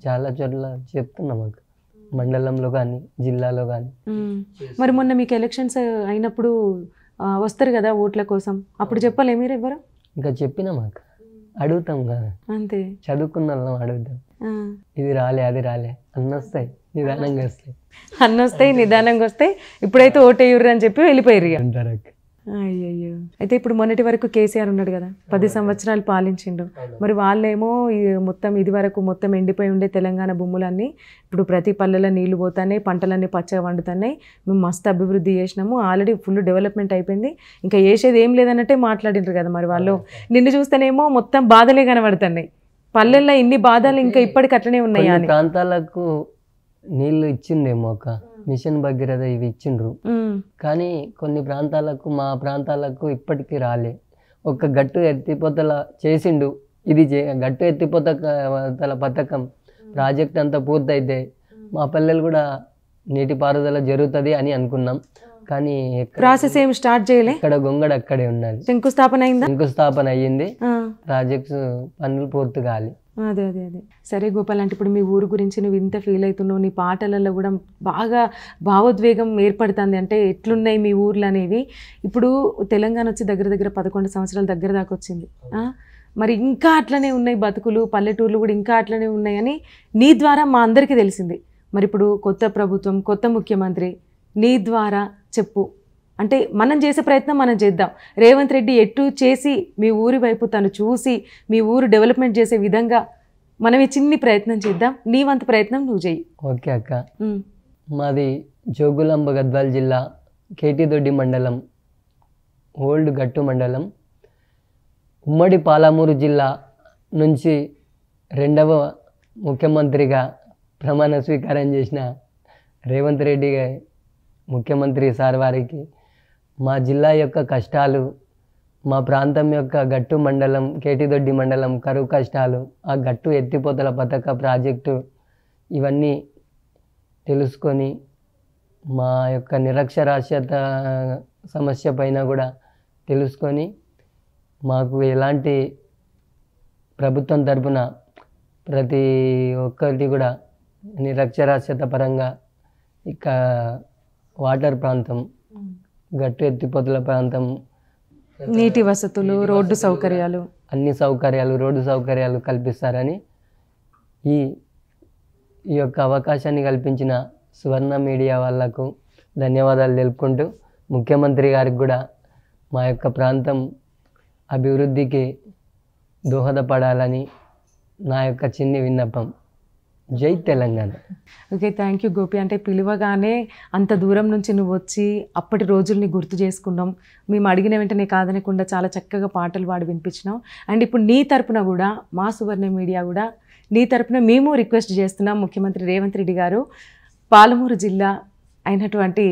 Speaker 2: చాలా చోట్ల చెప్తున్నాం అక్క, మండలంలో కానీ జిల్లాలో కానీ.
Speaker 1: మరి మొన్న మీకు ఎలక్షన్స్ అయినప్పుడు వస్తారు కదా ఓట్ల కోసం, అప్పుడు చెప్పలే మీరు ఎవరు?
Speaker 2: ఇంకా చెప్పినాం అక్క, అడుగుతాం కదా
Speaker 1: అంతే,
Speaker 2: చదువుకున్న వాళ్ళం అడుగుతాం, ఇది రాలే అది రాలే అన్నొస్తాయి, నిదానంగా వస్తాయి,
Speaker 1: అన్నొస్తాయి నిదానంగా వస్తాయి. ఇప్పుడైతే ఓటేయుర్రు అని చెప్పి వెళ్ళిపోయారు
Speaker 2: అంటారు అక్క.
Speaker 1: అయ్యయ్యో. అయితే ఇప్పుడు మొన్నటి వరకు కేసీఆర్ ఉన్నాడు కదా, 10 సంవత్సరాలు పాలించిండు. మరి వాళ్ళేమో మొత్తం ఇది వరకు మొత్తం ఎండిపోయి ఉండే తెలంగాణ భూములన్నీ ఇప్పుడు ప్రతి పల్లెలో నీళ్లు పోతున్నాయి, పంటలన్నీ పచ్చగా వండుతున్నాయి, మేము మస్తు అభివృద్ధి చేసినాము, ఆల్రెడీ ఫుల్ డెవలప్మెంట్ అయిపోయింది, ఇంకా చేసేది ఏం లేదన్నట్టే మాట్లాడిండ్రు కదా. మరి వాళ్ళు నిన్ను చూస్తేనేమో మొత్తం బాధలే కనబడుతున్నాయి, పల్లెల్లో ఇన్ని బాధలు ఇంకా ఇప్పటికి అట్లనే ఉన్నాయి.
Speaker 2: ప్రాంతాలకు నీళ్లు ఇచ్చిండేమో ఒక మిషన్ భగీరథ ఇవి ఇచ్చిండ్రు, కానీ కొన్ని ప్రాంతాలకు, మా ప్రాంతాలకు ఇప్పటికీ రాలే. ఒక గట్టు ఎత్తిపోతల చేసిండు, ఇది గట్టు ఎత్తిపోతల పథకం ప్రాజెక్ట్ అంతా పూర్తయితే మా పల్లెలు కూడా నీటిపారుదల జరుగుతుంది అని అనుకున్నాం, కానీ
Speaker 1: ప్రాసెస్ ఏం స్టార్ట్ చేయలే.
Speaker 2: ఇక్కడ గొంగడ అక్కడే ఉన్నది.
Speaker 1: శంకుస్థాపన అయిందా?
Speaker 2: శంకుస్థాపన అయ్యింది, ప్రాజెక్ట్స్ పనులు పూర్తి కాలి.
Speaker 1: అదే అదే అదే సరే గోపాల్, అంటే ఇప్పుడు మీ ఊరు గురించి నువ్వు ఇంత ఫీల్ అవుతున్నావు, నీ పాటలలో కూడా బాగా భావోద్వేగం ఏర్పడుతుంది. అంటే ఎట్లున్నాయి మీ ఊర్లు అనేవి. ఇప్పుడు తెలంగాణ వచ్చి దగ్గర దగ్గర 11 సంవత్సరాల దగ్గర దాకా వచ్చింది. మరి ఇంకా అట్లనే ఉన్నాయి బతుకులు, పల్లెటూర్లు కూడా ఇంకా అట్లనే ఉన్నాయని నీ ద్వారా మా అందరికీ తెలిసింది. మరి ఇప్పుడు కొత్త ప్రభుత్వం, కొత్త ముఖ్యమంత్రి, నీ ద్వారా చెప్పు. అంటే మనం చేసే ప్రయత్నం మనం చేద్దాం. రేవంత్ రెడ్డి ఎటు చేసి మీ ఊరి వైపు తను చూసి మీ ఊరు డెవలప్మెంట్ చేసే విధంగా మనం ఈ చిన్ని ప్రయత్నం చేద్దాం. నీ వంతు ప్రయత్నం నువ్వు చెయ్యి.
Speaker 2: ఓకే అక్క. మాది జోగులాంబ గద్వాల్ జిల్లా కేటీదొడ్డి మండలం, ఓల్డ్ గట్టు మండలం. ఉమ్మడి పాలమూరు జిల్లా నుంచి 2వ ముఖ్యమంత్రిగా ప్రమాణ స్వీకారం చేసిన రేవంత్ రెడ్డి ముఖ్యమంత్రి సార్ వారికి మా జిల్లా యొక్క కష్టాలు, మా ప్రాంతం యొక్క గట్టు మండలం కేటీదొడ్డి మండలం కరువు కష్టాలు, ఆ గట్టు ఎత్తిపోతల పథక ప్రాజెక్టు, ఇవన్నీ తెలుసుకొని మా యొక్క నిరక్షరాస్యత సమస్య పైన కూడా తెలుసుకొని మాకు ఎలాంటి ప్రభుత్వం తరపున ప్రతి ఒక్కటి కూడా నిరక్షరాస్యత పరంగా ఇక వాటర్ ప్రాంతం, గట్టు ఎత్తిపోతల ప్రాంతం,
Speaker 1: నీటి వసతులు, రోడ్డు సౌకర్యాలు,
Speaker 2: అన్ని సౌకర్యాలు, రోడ్డు సౌకర్యాలు కల్పిస్తారని ఈ యొక్క అవకాశాన్ని కల్పించిన సువర్ణ మీడియా వాళ్ళకు ధన్యవాదాలు తెలుపుకుంటూ, ముఖ్యమంత్రి గారికి కూడా మా యొక్క ప్రాంతం అభివృద్ధికి దోహదపడాలని నా యొక్క చిన్ని విన్నపం. జై Telangana.
Speaker 1: Okay, thank you Gopi. అంటే పిలువగానే అంత దూరం నుంచి నువ్వు వచ్చి అప్పటి రోజుల్ని గుర్తు చేసుకున్నాం. మేము అడిగిన వెంటనే కాదనకుండా చాలా చక్కగా పాటలు పాడి వినిపించినాం. అండ్ ఇప్పుడు నీ తరపున కూడా మా సువర్ణ మీడియా కూడా నీ తరపున మేము రిక్వెస్ట్ చేస్తున్నాం. ముఖ్యమంత్రి రేవంత్ రెడ్డి గారు పాలమూరు జిల్లా అయినటువంటి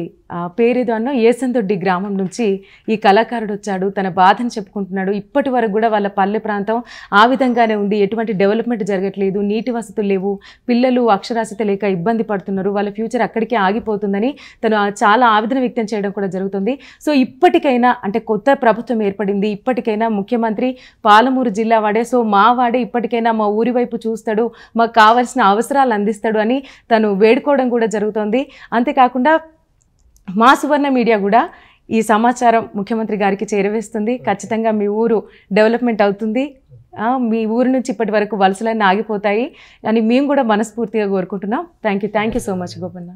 Speaker 1: పేరేదో అన్న ఏసందొడ్డి గ్రామం నుంచి ఈ కళాకారుడు వచ్చాడు, తన బాధను చెప్పుకుంటున్నాడు. ఇప్పటి వరకు కూడా వాళ్ళ పల్లె ప్రాంతం ఆ విధంగానే ఉంది, ఎటువంటి డెవలప్మెంట్ జరగట్లేదు, నీటి వసతులు లేవు, పిల్లలు అక్షరాస్యత లేక ఇబ్బంది పడుతున్నారు, వాళ్ళ ఫ్యూచర్ అక్కడికే ఆగిపోతుందని తను చాలా ఆవేదన వ్యక్తం చేయడం కూడా జరుగుతుంది. సో ఇప్పటికైనా అంటే కొత్త ప్రభుత్వం ఏర్పడింది, ఇప్పటికైనా ముఖ్యమంత్రి పాలమూరు జిల్లా వాడే, సో మా వాడే ఇప్పటికైనా మా ఊరి వైపు చూస్తాడు, మాకు కావాల్సిన అవసరాలు అందిస్తాడు అని తను వేడుకోవడం కూడా జరుగుతుంది. అంతేకాకుండా మా సువర్ణ మీడియా కూడా ఈ సమాచారం ముఖ్యమంత్రి గారికి చేరవేస్తుంది. ఖచ్చితంగా మీ ఊరు డెవలప్మెంట్ అవుతుంది, మీ ఊరు నుంచి ఇప్పటి వరకు వలసలన్నీ ఆగిపోతాయి అని మేము కూడా మనస్ఫూర్తిగా కోరుకుంటున్నాం. Thank you so much Gopanna.